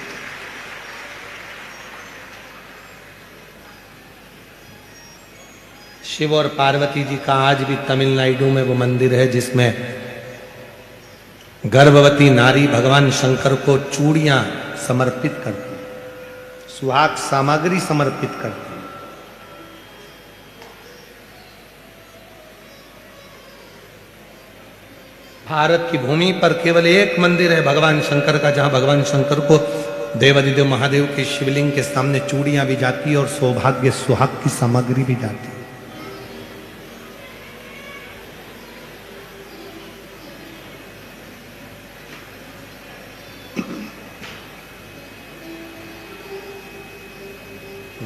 शिव और पार्वती जी का आज भी तमिलनाडु में वो मंदिर है जिसमें गर्भवती नारी भगवान शंकर को चूड़ियां समर्पित करती, सुहाग सामग्री समर्पित करती। भारत की भूमि पर केवल एक मंदिर है भगवान शंकर का, जहां भगवान शंकर को देवादिदेव महादेव के शिवलिंग के सामने चूड़ियां भी जाती है और सौभाग्य सुहाग की सामग्री भी जाती है।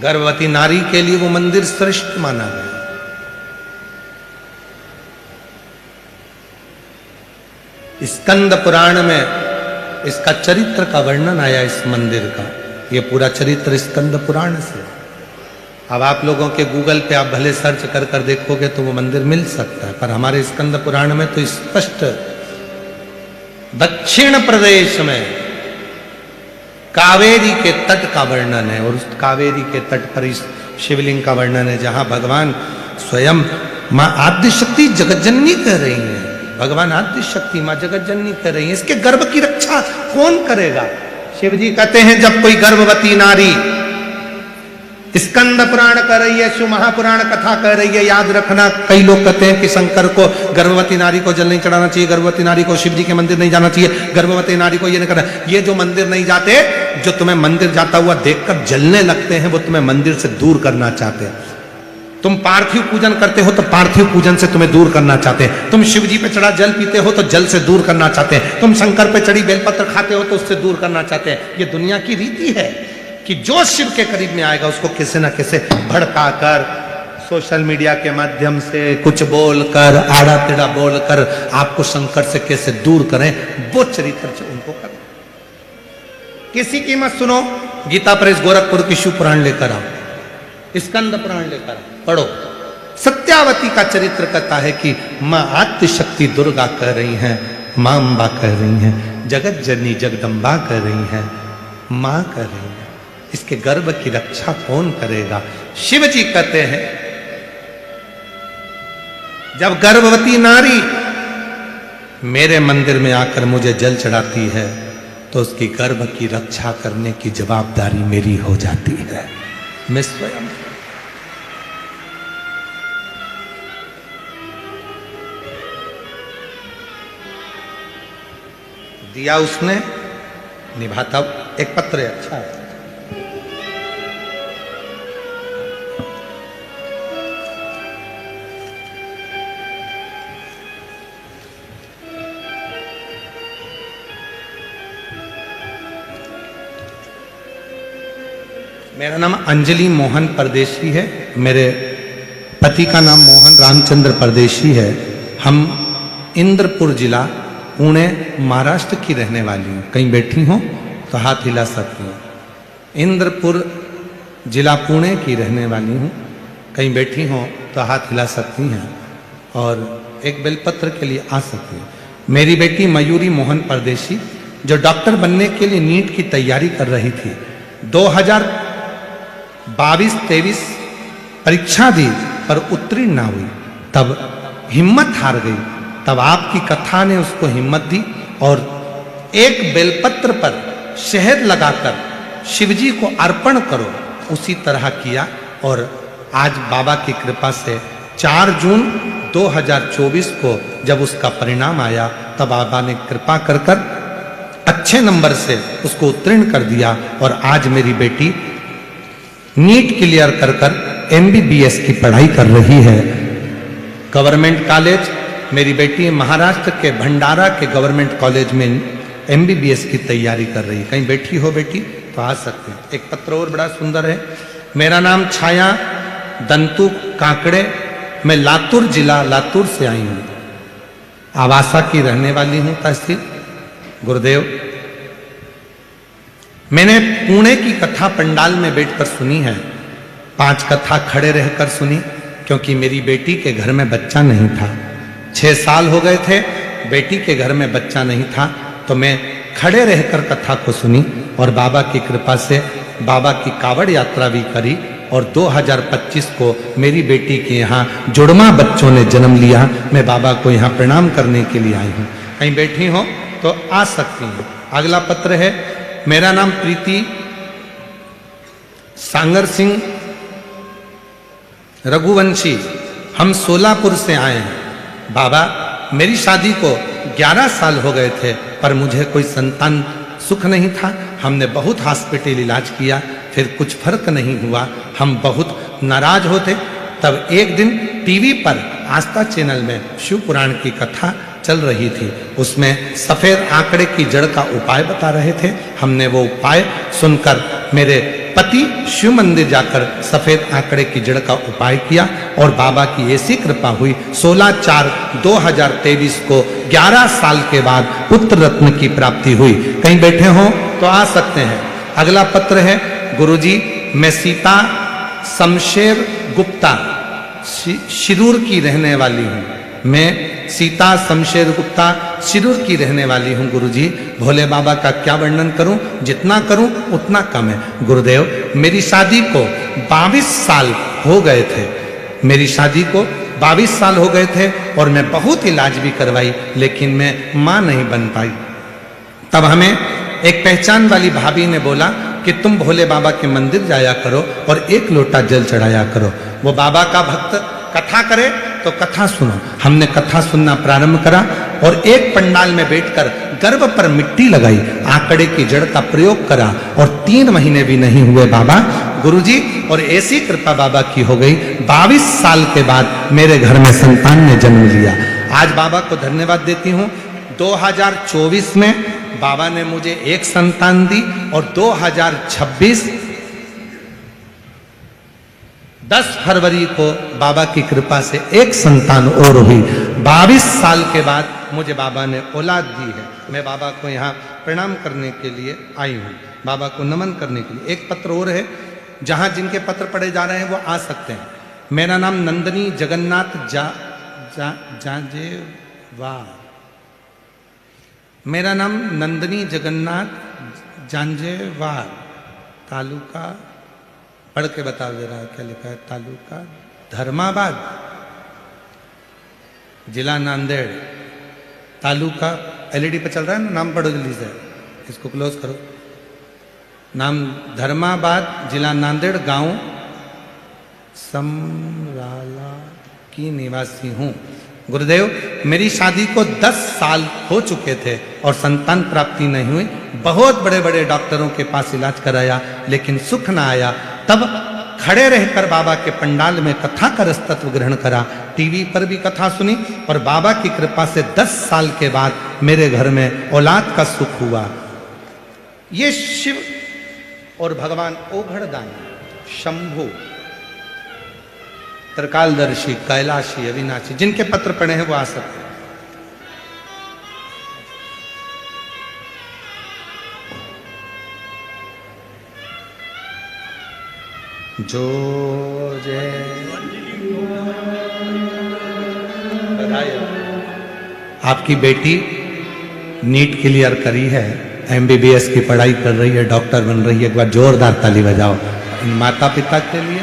गर्भवती नारी के लिए वो मंदिर श्रेष्ठ माना गया। स्कंद पुराण में इसका चरित्र का वर्णन आया, इस मंदिर का। ये पूरा चरित्र स्कंद पुराण से। अब आप लोगों के गूगल पे आप भले सर्च कर कर देखोगे तो वो मंदिर मिल सकता है, पर हमारे स्कंद पुराण में तो स्पष्ट दक्षिण प्रदेश में कावेरी के तट का वर्णन है, और उस कावेरी के तट पर इस शिवलिंग का वर्णन है, जहां भगवान स्वयं मां आद्य शक्ति जगतजननी कह रही हैं। भगवान आद्य शक्ति मां जगतजननी कह रही हैं, इसके गर्भ की रक्षा कौन करेगा? शिव जी कहते हैं, जब कोई गर्भवती नारी स्कंद पुराण कर रही है, शिव महापुराण कथा कह रही है, याद रखना, कई लोग कहते हैं कि शंकर को गर्भवती नारी को जल नहीं चढ़ाना चाहिए, गर्भवती नारी को शिव जी के मंदिर नहीं जाना चाहिए, गर्भवती नारी को ये नहीं करना। ये जो मंदिर नहीं जाते, जो तुम्हें मंदिर जाता हुआ देखकर जलने लगते हैं, वो तुम्हें मंदिर से दूर करना चाहते हैं। तुम पार्थिव पूजन करते हो तो पार्थिव पूजन से तुम्हें दूर करना चाहते हैं। तुम शिव जी पे चढ़ा जल पीते हो तो जल से दूर करना चाहते हैं। तुम शंकर पे चढ़ी बेलपत्र खाते हो तो उससे दूर करना चाहते हैं। ये दुनिया की रीति है कि जो शिव के करीब में आएगा उसको किसी ना किसी भड़का कर, सोशल मीडिया के माध्यम से कुछ बोलकर, आड़ा टेढ़ा बोलकर आपको शंकर से कैसे दूर करें, वो चरित्र से उनको करें। किसी की मत सुनो, गीता प्रेस गोरखपुर की शिव पुराण लेकर आओ, स्कंद पुराण लेकर पढ़ो। सत्यावती का चरित्र कहता है कि मां आद्य शक्ति दुर्गा कह रही हैं, मां अम्बा कह रही हैं, जगत जननी जगदम्बा कह रही हैं, मां कह रही हैं। इसके गर्भ की रक्षा कौन करेगा? शिव जी कहते हैं, जब गर्भवती नारी मेरे मंदिर में आकर मुझे जल चढ़ाती है तो उसकी गर्भ की रक्षा करने की जवाबदारी मेरी हो जाती है। मैं स्वयं दिया उसने निभाता। एक पत्र है, अच्छा है। मेरा नाम अंजलि मोहन परदेशी है, मेरे पति का नाम मोहन रामचंद्र परदेशी है। हम इंद्रपुर जिला पुणे महाराष्ट्र की रहने वाली हूँ। कहीं बैठी हो तो हाथ हिला सकती हूँ। इंद्रपुर जिला पुणे की रहने वाली हूँ। कहीं बैठी हो तो हाथ हिला सकती हैं और एक बेलपत्र के लिए आ सकती हैं। मेरी बेटी मयूरी मोहन परदेशी जो डॉक्टर बनने के लिए नीट की तैयारी कर रही थी, 2022-23 परीक्षा दी पर उत्तीर्ण ना हुई, तब हिम्मत हार गई। तब आपकी कथा ने उसको हिम्मत दी और एक बेलपत्र पर शहद लगाकर शिवजी को अर्पण करो, उसी तरह किया। और आज बाबा की कृपा से 4 जून 2024 को जब उसका परिणाम आया, तब बाबा ने कृपा कर कर अच्छे नंबर से उसको उत्तीर्ण कर दिया। और आज मेरी बेटी नीट क्लियर कर कर MBBS की पढ़ाई कर रही है। गवर्नमेंट कॉलेज, मेरी बेटी महाराष्ट्र के भंडारा के गवर्नमेंट कॉलेज में MBBS की तैयारी कर रही है। कहीं बैठी हो बेटी तो आ सकते हैं। एक पत्र और बड़ा सुंदर है, मेरा नाम छाया दंतु काकड़े, मैं लातूर जिला लातूर से आई हूं। आवासा की रहने वाली हूं तहसील। गुरुदेव, मैंने पुणे की कथा पंडाल में बैठकर सुनी है। 5 कथा खड़े रहकर सुनी, क्योंकि मेरी बेटी के घर में बच्चा नहीं था। 6 साल हो गए थे, बेटी के घर में बच्चा नहीं था, तो मैं खड़े रहकर कथा को सुनी और बाबा की कृपा से बाबा की कावड़ यात्रा भी करी। और 2025 को मेरी बेटी के यहाँ जुड़वा बच्चों ने जन्म लिया। मैं बाबा को यहाँ प्रणाम करने के लिए आई हूँ। कहीं बैठी हो तो आ सकती हैं। अगला पत्र है, मेरा नाम प्रीति सांगर सिंह रघुवंशी, हम सोलापुर से आए हैं। बाबा, मेरी शादी को 11 साल हो गए थे, पर मुझे कोई संतान सुख नहीं था। हमने बहुत हॉस्पिटल इलाज किया, फिर कुछ फर्क नहीं हुआ। हम बहुत नाराज होते। तब एक दिन टीवी पर आस्था चैनल में शिव पुराण की कथा चल रही थी। उसमें सफेद आंकड़े की जड़ का उपाय बता रहे थे। हमने वो उपाय सुनकर मेरे पति शिव मंदिर जाकर सफेद आंकड़े की जड़ का उपाय किया और बाबा की ऐसी कृपा हुई। 16/4/2023 को 11 साल के बाद पुत्र रत्न की प्राप्ति हुई। कहीं बैठे हो तो आ सकते हैं। अगला पत्र है, गुरुजी, मैं सीता शमशेर गुप्ता शिरूर की रहने वाली हूँ। मैं सीता शमशेर गुप्ता शिरूर की रहने वाली हूँ। गुरुजी, भोले बाबा का क्या वर्णन करूं? जितना करूं उतना कम है। गुरुदेव, मेरी शादी को 22 साल हो गए थे। मेरी शादी को 22 साल हो गए थे और मैं बहुत इलाज भी करवाई, लेकिन मैं मां नहीं बन पाई। तब हमें एक पहचान वाली भाभी ने बोला कि तुम भोले बाबा के मंदिर जाया करो और 1 लोटा जल चढ़ाया करो। वो बाबा का भक्त कथा करे तो कथा सुनो। हमने कथा सुनना प्रारंभ करा और एक पंडाल में बैठकर गर्भ पर मिट्टी लगाई, आंकड़े की जड़ का प्रयोग करा और 3 महीने भी नहीं हुए बाबा, गुरुजी, और ऐसी कृपा बाबा की हो गई। 22 साल के बाद मेरे घर में संतान ने जन्म लिया। आज बाबा को धन्यवाद देती हूँ। 2024 में बाबा ने मुझे 1 संतान दी और 2026 10 फरवरी को बाबा की कृपा से 1 संतान और हुई। 22 साल के बाद मुझे बाबा ने औलाद दी है। मैं बाबा को यहाँ प्रणाम करने के लिए आई हूँ, बाबा को नमन करने के लिए। एक पत्र और है, जहाँ जिनके पत्र पढ़े जा रहे हैं वो आ सकते हैं। मेरा नाम नंदनी जगन्नाथ जांजेवार। मेरा नाम नंदनी जगन्नाथ जांजेवार, तालुका, पढ़ के बता दे रहा है क्या लिखा है, तालुका धर्माबाद, जिला नांदेड़, तालुका, एलईडी पे चल रहा है ना, नाम पढ़ो जल्दी से, इसको क्लोज करो। नाम धर्माबाद, जिला नांदेड़, गांव समराला की निवासी हूँ। गुरुदेव, मेरी शादी को 10 साल हो चुके थे और संतान प्राप्ति नहीं हुई। बहुत बड़े बड़े डॉक्टरों के पास इलाज कराया, लेकिन सुख ना आया। तब खड़े रहकर बाबा के पंडाल में कथा का रसतत्व ग्रहण करा, टीवी पर भी कथा सुनी और बाबा की कृपा से 10 साल के बाद मेरे घर में औलाद का सुख हुआ। ये शिव और भगवान ओघड़दानी, शंभु, त्रिकालदर्शी, कैलाशी, अविनाशी, जिनके पत्र पढ़े हैं वो आ सकते हैं। जो जय बधाई। आपकी बेटी नीट क्लियर करी है, MBBS की पढ़ाई कर रही है, डॉक्टर बन रही है। एक बार जोरदार ताली बजाओ इन माता पिता के लिए।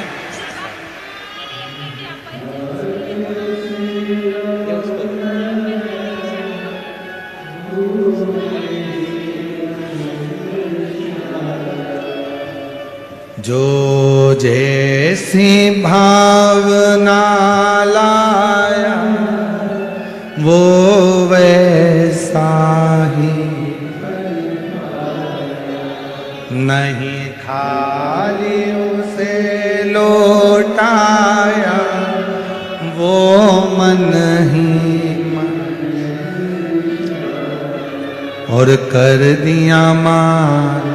जो जैसी भावना लाया वो वैसा ही, नहीं खाली उसे लौटाया वो मन ही मन, और कर दिया मान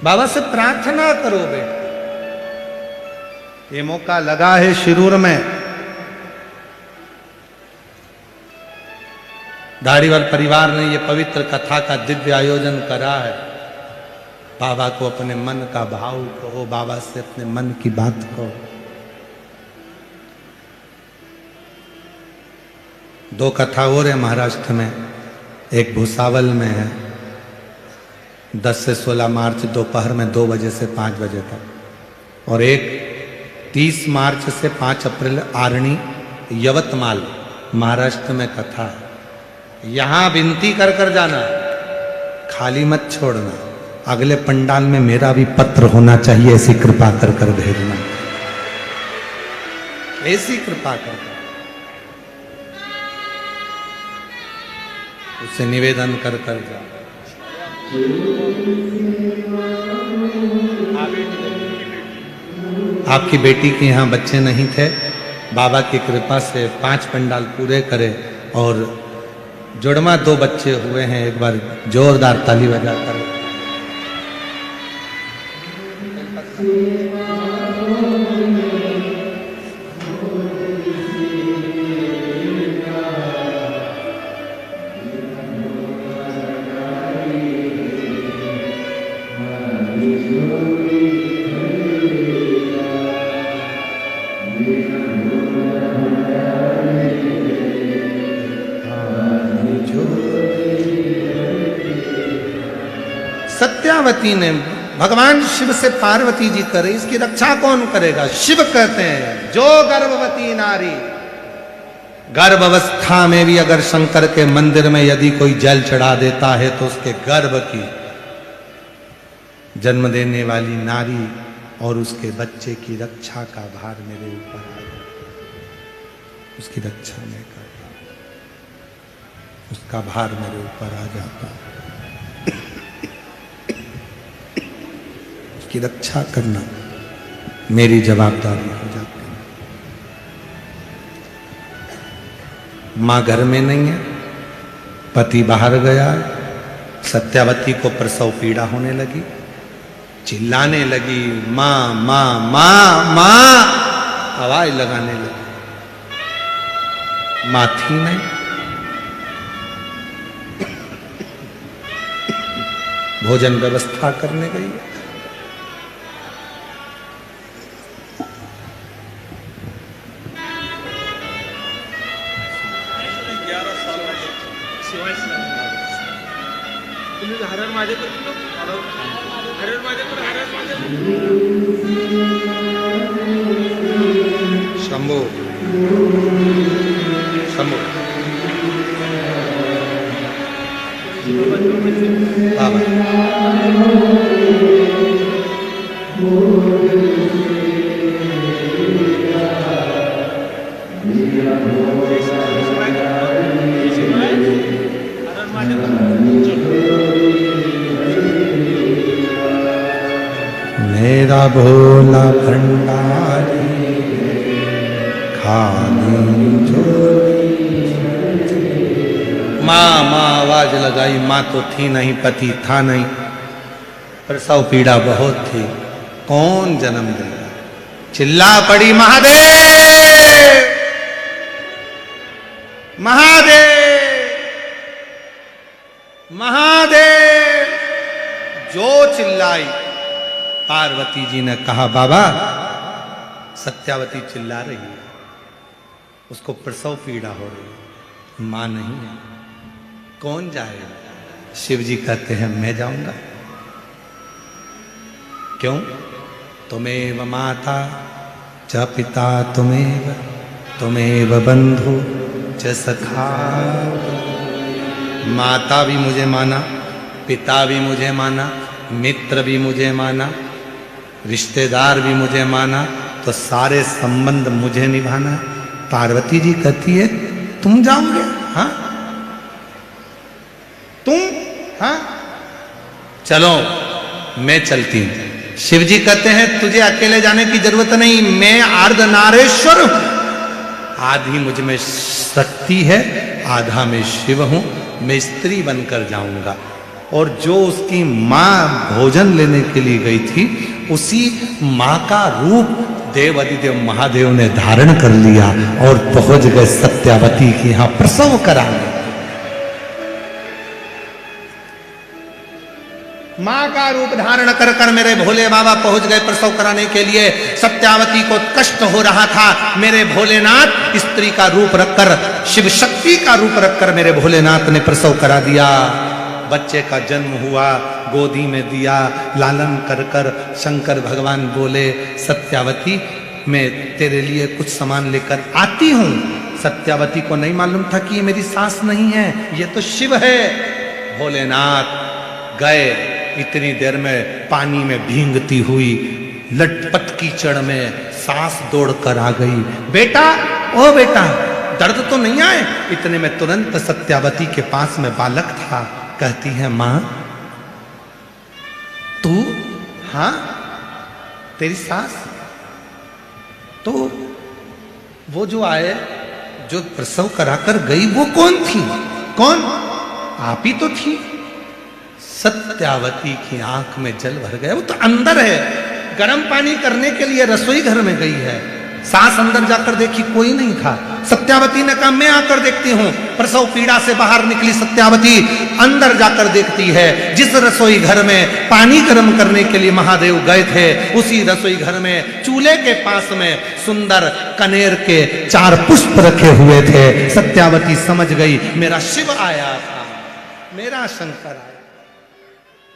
बाबा से प्रार्थना करो बेटा। ये मौका लगा है शिरूर में, धारीवाल परिवार ने ये पवित्र कथा का दिव्य आयोजन करा है। बाबा को अपने मन का भाव कहो, बाबा से अपने मन की बात कहो। 2 कथा और है महाराष्ट्र में, एक भुसावल में है 10 से 16 मार्च दोपहर में 2 बजे से 5 बजे तक, और एक 30 मार्च से 5 अप्रैल आरणी यवतमाल महाराष्ट्र में कथा है। यहां विनती कर कर जाना, खाली मत छोड़ना। अगले पंडाल में मेरा भी पत्र होना चाहिए, ऐसी कृपा कर कर भेजना, ऐसी कृपा कर उससे निवेदन कर कर जा। आपकी बेटी के यहाँ बच्चे नहीं थे, बाबा की कृपा से 5 पंडाल पूरे करे और जुड़वा 2 बच्चे हुए हैं। एक बार जोरदार ताली बजाकर। सत्यावती ने भगवान शिव से पार्वती जी करे, इसकी रक्षा कौन करेगा? शिव कहते हैं जो गर्भवती नारी, गर्भावस्था में भी अगर शंकर के मंदिर में यदि कोई जल चढ़ा देता है तो उसके गर्भ की जन्म देने वाली नारी और उसके बच्चे की रक्षा का भार मेरे ऊपर आ गया। उसकी रक्षा मैं करता हूं, उसका भार मेरे ऊपर आ जाता है। की रक्षा करना मेरी जवाबदारी हो जाती है। मां घर में नहीं है, पति बाहर गया है, सत्यावती को प्रसव पीड़ा होने लगी, चिल्लाने लगी मां मां मां मां, आवाज लगाने लगी। मां थी नहीं, भोजन व्यवस्था करने गई। शंभो शंभो बाबा मेरा भोला भंडारी खाली झोली। माँ माँ आवाज लगाई, माँ तो थी नहीं, पति था नहीं, प्रसव पीड़ा बहुत थी, कौन जन्म देगा? चिल्ला पड़ी महादेव महादेव महादेव। जो चिल्लाई, पार्वती जी ने कहा बाबा सत्यावती चिल्ला रही है, उसको प्रसव पीड़ा हो रही है, मां नहीं है, कौन जाएगा? शिव जी कहते हैं मैं जाऊंगा। क्यों? तुमेव माता च पिता तुमेव बंधु च सखा। माता भी मुझे माना, पिता भी मुझे माना, मित्र भी मुझे माना, रिश्तेदार भी मुझे माना, तो सारे संबंध मुझे निभाना। पार्वती जी कहती है तुम जाओगे? हाँ तुम? हाँ चलो मैं चलती हूं। शिव जी कहते हैं तुझे अकेले जाने की जरूरत नहीं, मैं अर्धनारेश्वर हूं, आधी मुझ में शक्ति है, आधा मैं शिव हूं, मैं स्त्री बनकर जाऊंगा। और जो उसकी माँ भोजन लेने के लिए गई थी, उसी माँ का रूप देव अधिदेव महादेव ने धारण कर लिया और पहुंच गए सत्यावती के यहां प्रसव कराने। मां का रूप धारण कर कर मेरे भोले बाबा पहुंच गए प्रसव कराने के लिए। सत्यावती को कष्ट हो रहा था, मेरे भोलेनाथ स्त्री का रूप रखकर, शिव शक्ति का रूप रखकर मेरे भोलेनाथ ने प्रसव करा दिया। बच्चे का जन्म हुआ, गोदी में दिया, लालन कर कर शंकर भगवान बोले, सत्यावती मैं तेरे लिए कुछ सामान लेकर आती हूं। सत्यावती को नहीं मालूम था कि ये मेरी सास नहीं है, ये तो शिव है। भोलेनाथ गए, इतनी देर में पानी में भींगती हुई लटपट कीचड़ में सास दौड़ कर आ गई। बेटा, ओ बेटा, दर्द तो नहीं आए? इतने में तुरंत सत्यावती के पास में बालक था। कहती है, मां तू? हाँ, तेरी सास? तो वो जो आए, जो प्रसव कराकर गई, वो कौन थी? कौन? आप ही तो थी। सत्यावती की आंख में जल भर गया। वो तो अंदर है, गर्म पानी करने के लिए रसोई घर में गई है। सास अंदर जाकर देखी, कोई नहीं था। सत्यावती ने कहा, मैं आकर देखती हूं। प्रसव पीड़ा से बाहर निकली सत्यावती, अंदर जाकर देखती है जिस रसोई घर में पानी गर्म करने के लिए महादेव गए थे, उसी रसोई घर में चूल्हे के पास में सुंदर कनेर के 4 पुष्प रखे हुए थे। सत्यावती समझ गई, मेरा शिव आया था, मेरा शंकर आया।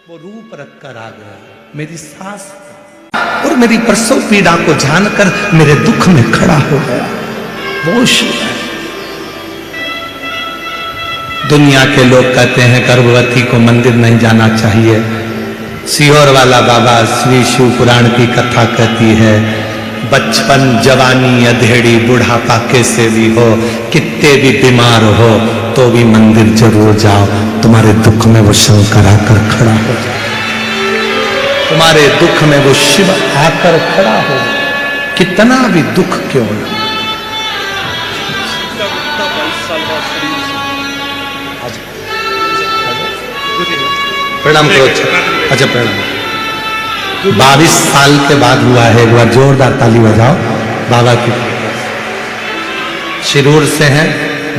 वो रूप रखकर आ गया, मेरी सास, और मेरी प्रसव पीड़ा को जानकर मेरे दुख में खड़ा हो गया। वो शिव है। दुनिया के लोग कहते हैं गर्भवती को मंदिर नहीं जाना चाहिए। सीहोर वाला बाबा श्री शिव पुराण की कथा कहती है, बचपन जवानी अधेड़ी बुढ़ापा कैसे भी हो, कितने भी बीमार हो तो भी मंदिर जरूर जाओ। तुम्हारे दुख में वो शंकर आकर खड़ा हो जाए, तुम्हारे दुख में वो शिव आकर खड़ा हो, कितना भी दुख क्यों न। प्रणाम करो। अच्छा प्रणाम। 22 साल के बाद हुआ है। एक बार जोरदार ताली बजाओ बाबा की। शिरूर से हैं,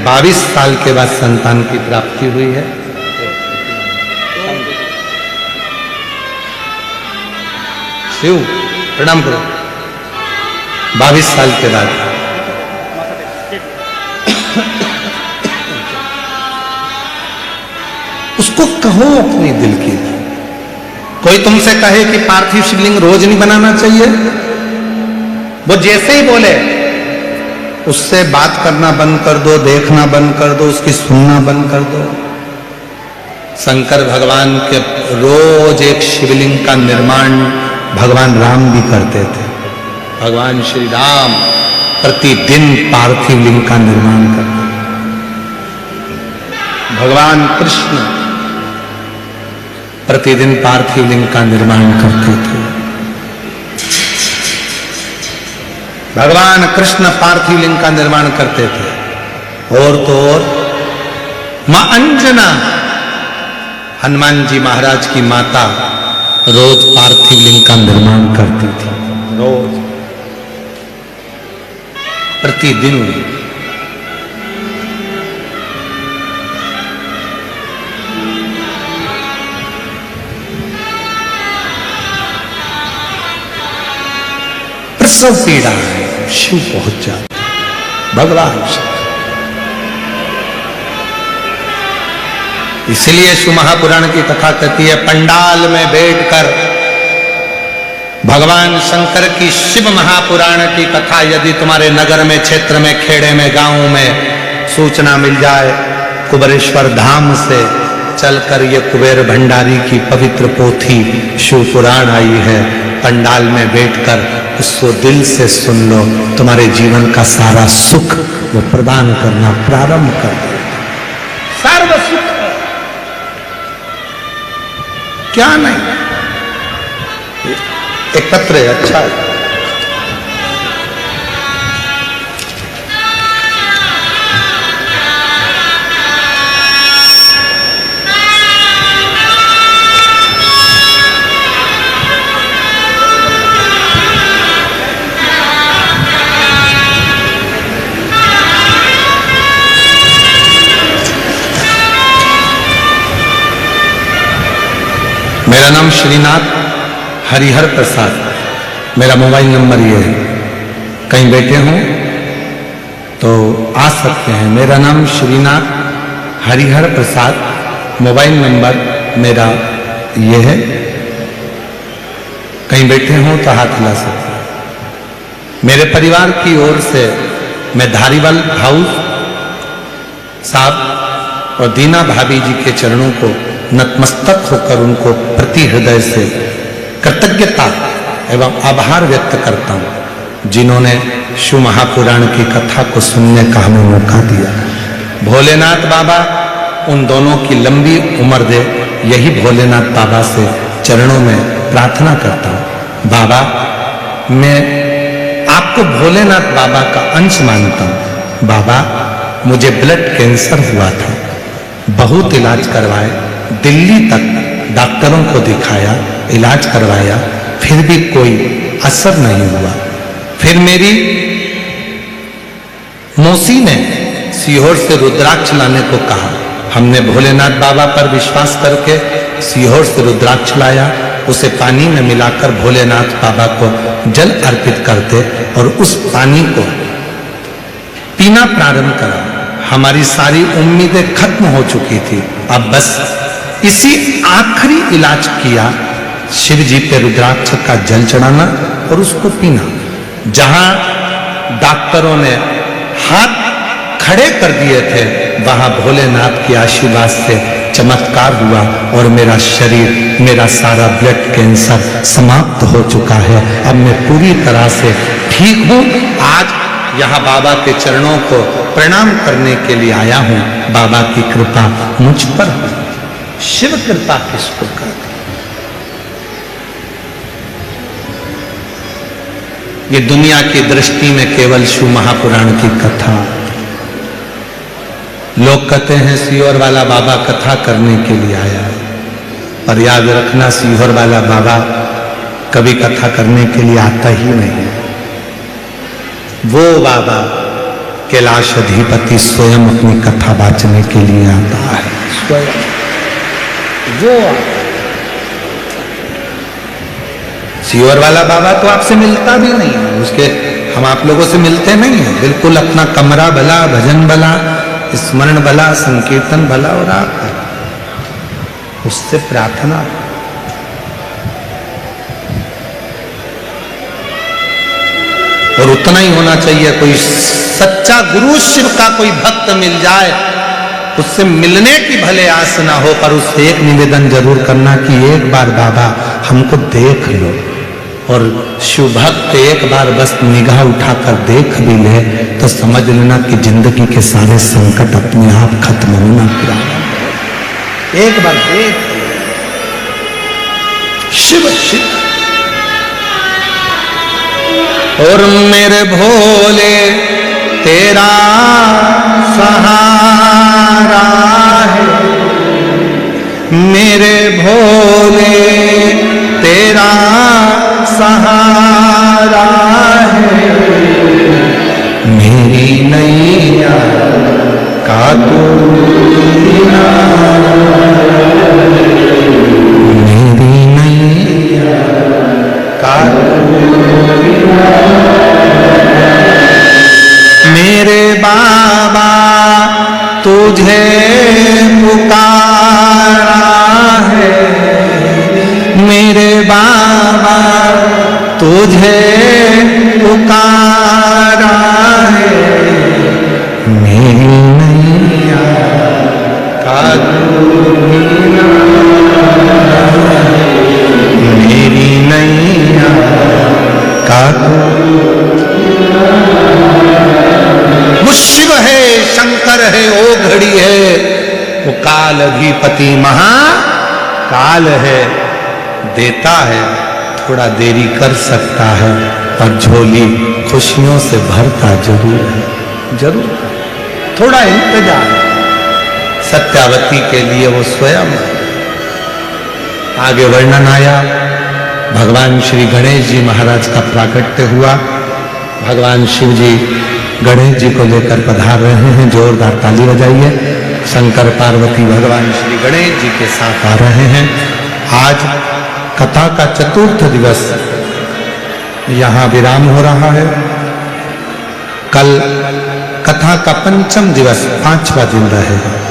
22 साल के बाद संतान की प्राप्ति हुई है। शिव प्रणाम करो। 22 साल के बाद उसको कहो अपने दिल की। कोई तुमसे कहे कि पार्थिव शिवलिंग रोज नहीं बनाना चाहिए, वो जैसे ही बोले उससे बात करना बंद कर दो, देखना बंद कर दो, उसकी सुनना बंद कर दो। शंकर भगवान के रोज एक शिवलिंग का निर्माण भगवान राम भी करते थे। भगवान श्री राम प्रतिदिन पार्थिव लिंग का निर्माण करते थे। भगवान कृष्ण प्रतिदिन पार्थिव लिंग का निर्माण करते थे। भगवान कृष्ण पार्थिव लिंग का निर्माण करते थे। और तो और मां अंजना, हनुमान जी महाराज की माता, रोज पार्थिव लिंग का निर्माण करती थी। रोज, प्रतिदिन। प्रसव पीड़ा है, शिव पहुंच जाते, भगवान शिव। इसलिए शिव महापुराण की कथा कहती है, पंडाल में बैठकर भगवान शंकर की शिव महापुराण की कथा यदि तुम्हारे नगर में, क्षेत्र में, खेड़े में, गांव में सूचना मिल जाए, कुबेरेश्वर धाम से चलकर ये कुबेर भंडारी की पवित्र पोथी शिव पुराण आई है, पंडाल में बैठकर उसको दिल से सुन लो, तुम्हारे जीवन का सारा सुख वो प्रदान करना प्रारंभ कर दे। सर्व सुख, क्या नहीं। एक पत्र है, अच्छा है। मेरा नाम श्रीनाथ हरिहर प्रसाद, मेरा मोबाइल नंबर ये है। कहीं बैठे हों तो आ सकते हैं। मेरा नाम श्रीनाथ हरिहर प्रसाद, मोबाइल नंबर मेरा ये है। कहीं बैठे हों तो हाथ हिला सकते हैं। मेरे परिवार की ओर से मैं धारीवाल हाउस साहब और दीना भाभी जी के चरणों को नतमस्तक होकर उनको प्रति हृदय से कृतज्ञता एवं आभार व्यक्त करता हूं, जिन्होंने शिव महापुराण की कथा को सुनने का हमें मौका दिया। भोलेनाथ बाबा उन दोनों की लंबी उम्र दे, यही भोलेनाथ बाबा से चरणों में प्रार्थना करता हूं। बाबा, मैं आपको भोलेनाथ बाबा का अंश मानता हूं। बाबा, मुझे ब्लड कैंसर हुआ था, बहुत इलाज करवाए, दिल्ली तक डॉक्टरों को दिखाया, इलाज करवाया, फिर भी कोई असर नहीं हुआ। फिर मेरी मौसी ने सीहोर से रुद्राक्ष लाने को कहा। हमने भोलेनाथ बाबा पर विश्वास करके सीहोर से रुद्राक्ष लाया, उसे पानी में मिलाकर भोलेनाथ बाबा को जल अर्पित करते और उस पानी को पीना प्रारंभ करा। हमारी सारी उम्मीदें खत्म हो चुकी थी। अब बस इसी आखिरी इलाज किया, शिव जी पे रुद्राक्ष का जल चढ़ाना और उसको पीना। जहां डॉक्टरों ने हाथ खड़े कर दिए थे, वहां भोलेनाथ के आशीर्वाद से चमत्कार हुआ और मेरा शरीर, मेरा सारा ब्लड कैंसर समाप्त हो चुका है। अब मैं पूरी तरह से ठीक हूं। आज यहां बाबा के चरणों को प्रणाम करने के लिए आया हूं। बाबा की कृपा मुझ पर हो। शिव कृपा किसको कहते? ये दुनिया की दृष्टि में केवल शिव महापुराण की कथा। लोग कहते हैं सीहोर वाला बाबा कथा करने के लिए आया है, पर याद रखना सीहोर वाला बाबा कभी कथा करने के लिए आता ही नहीं। वो बाबा कैलाश अधिपति स्वयं अपनी कथा बांचने के लिए आता है। स्वयं वो सीहोर वाला बाबा तो आपसे मिलता भी नहीं है, उसके हम आप लोगों से मिलते नहीं है। बिल्कुल अपना कमरा भला, भजन भला, स्मरण भला, संकीर्तन भला, और आप उससे प्रार्थना। और उतना ही होना चाहिए। कोई सच्चा गुरु शिव का कोई भक्त मिल जाए, उससे मिलने की भले आस ना हो, पर उससे एक निवेदन जरूर करना कि एक बार बाबा हमको देख लो। और शिव भक्त एक बार बस निगाह उठाकर देख भी ले तो समझ लेना कि जिंदगी के सारे संकट अपने आप खत्म होना प्रारंभ। एक बार देख शिव शिव। और मेरे भोले तेरा सहारा है, मेरे भोले तेरा सहारा है, मेरी नैया का तू किनारा, मेरी नैया का तू किनारा। मेरे बाबा तुझे पुकारा है, मेरे बाबा तुझे पुकारा है, मेरी नैया का तू किनारा, मेरी नैया का तू। वो शिव है, शंकर है, ओ घड़ी है, वो काल अधिपति महाकाल है। देता है, थोड़ा देरी कर सकता है, पर झोली खुशियों से भरता जरूर है, जरूर। थोड़ा इंतजार। सत्यावती के लिए वो स्वयं। आगे वर्णन आया, भगवान श्री गणेश जी महाराज का प्राकट्य हुआ। भगवान शिव जी गणेश जी को लेकर पधार रहे हैं। जोरदार ताली बजाइए। शंकर पार्वती भगवान श्री गणेश जी के साथ आ रहे हैं। आज कथा का चतुर्थ दिवस यहाँ विराम हो रहा है। कल कथा का पंचम दिवस 5वां दिन रहेगा।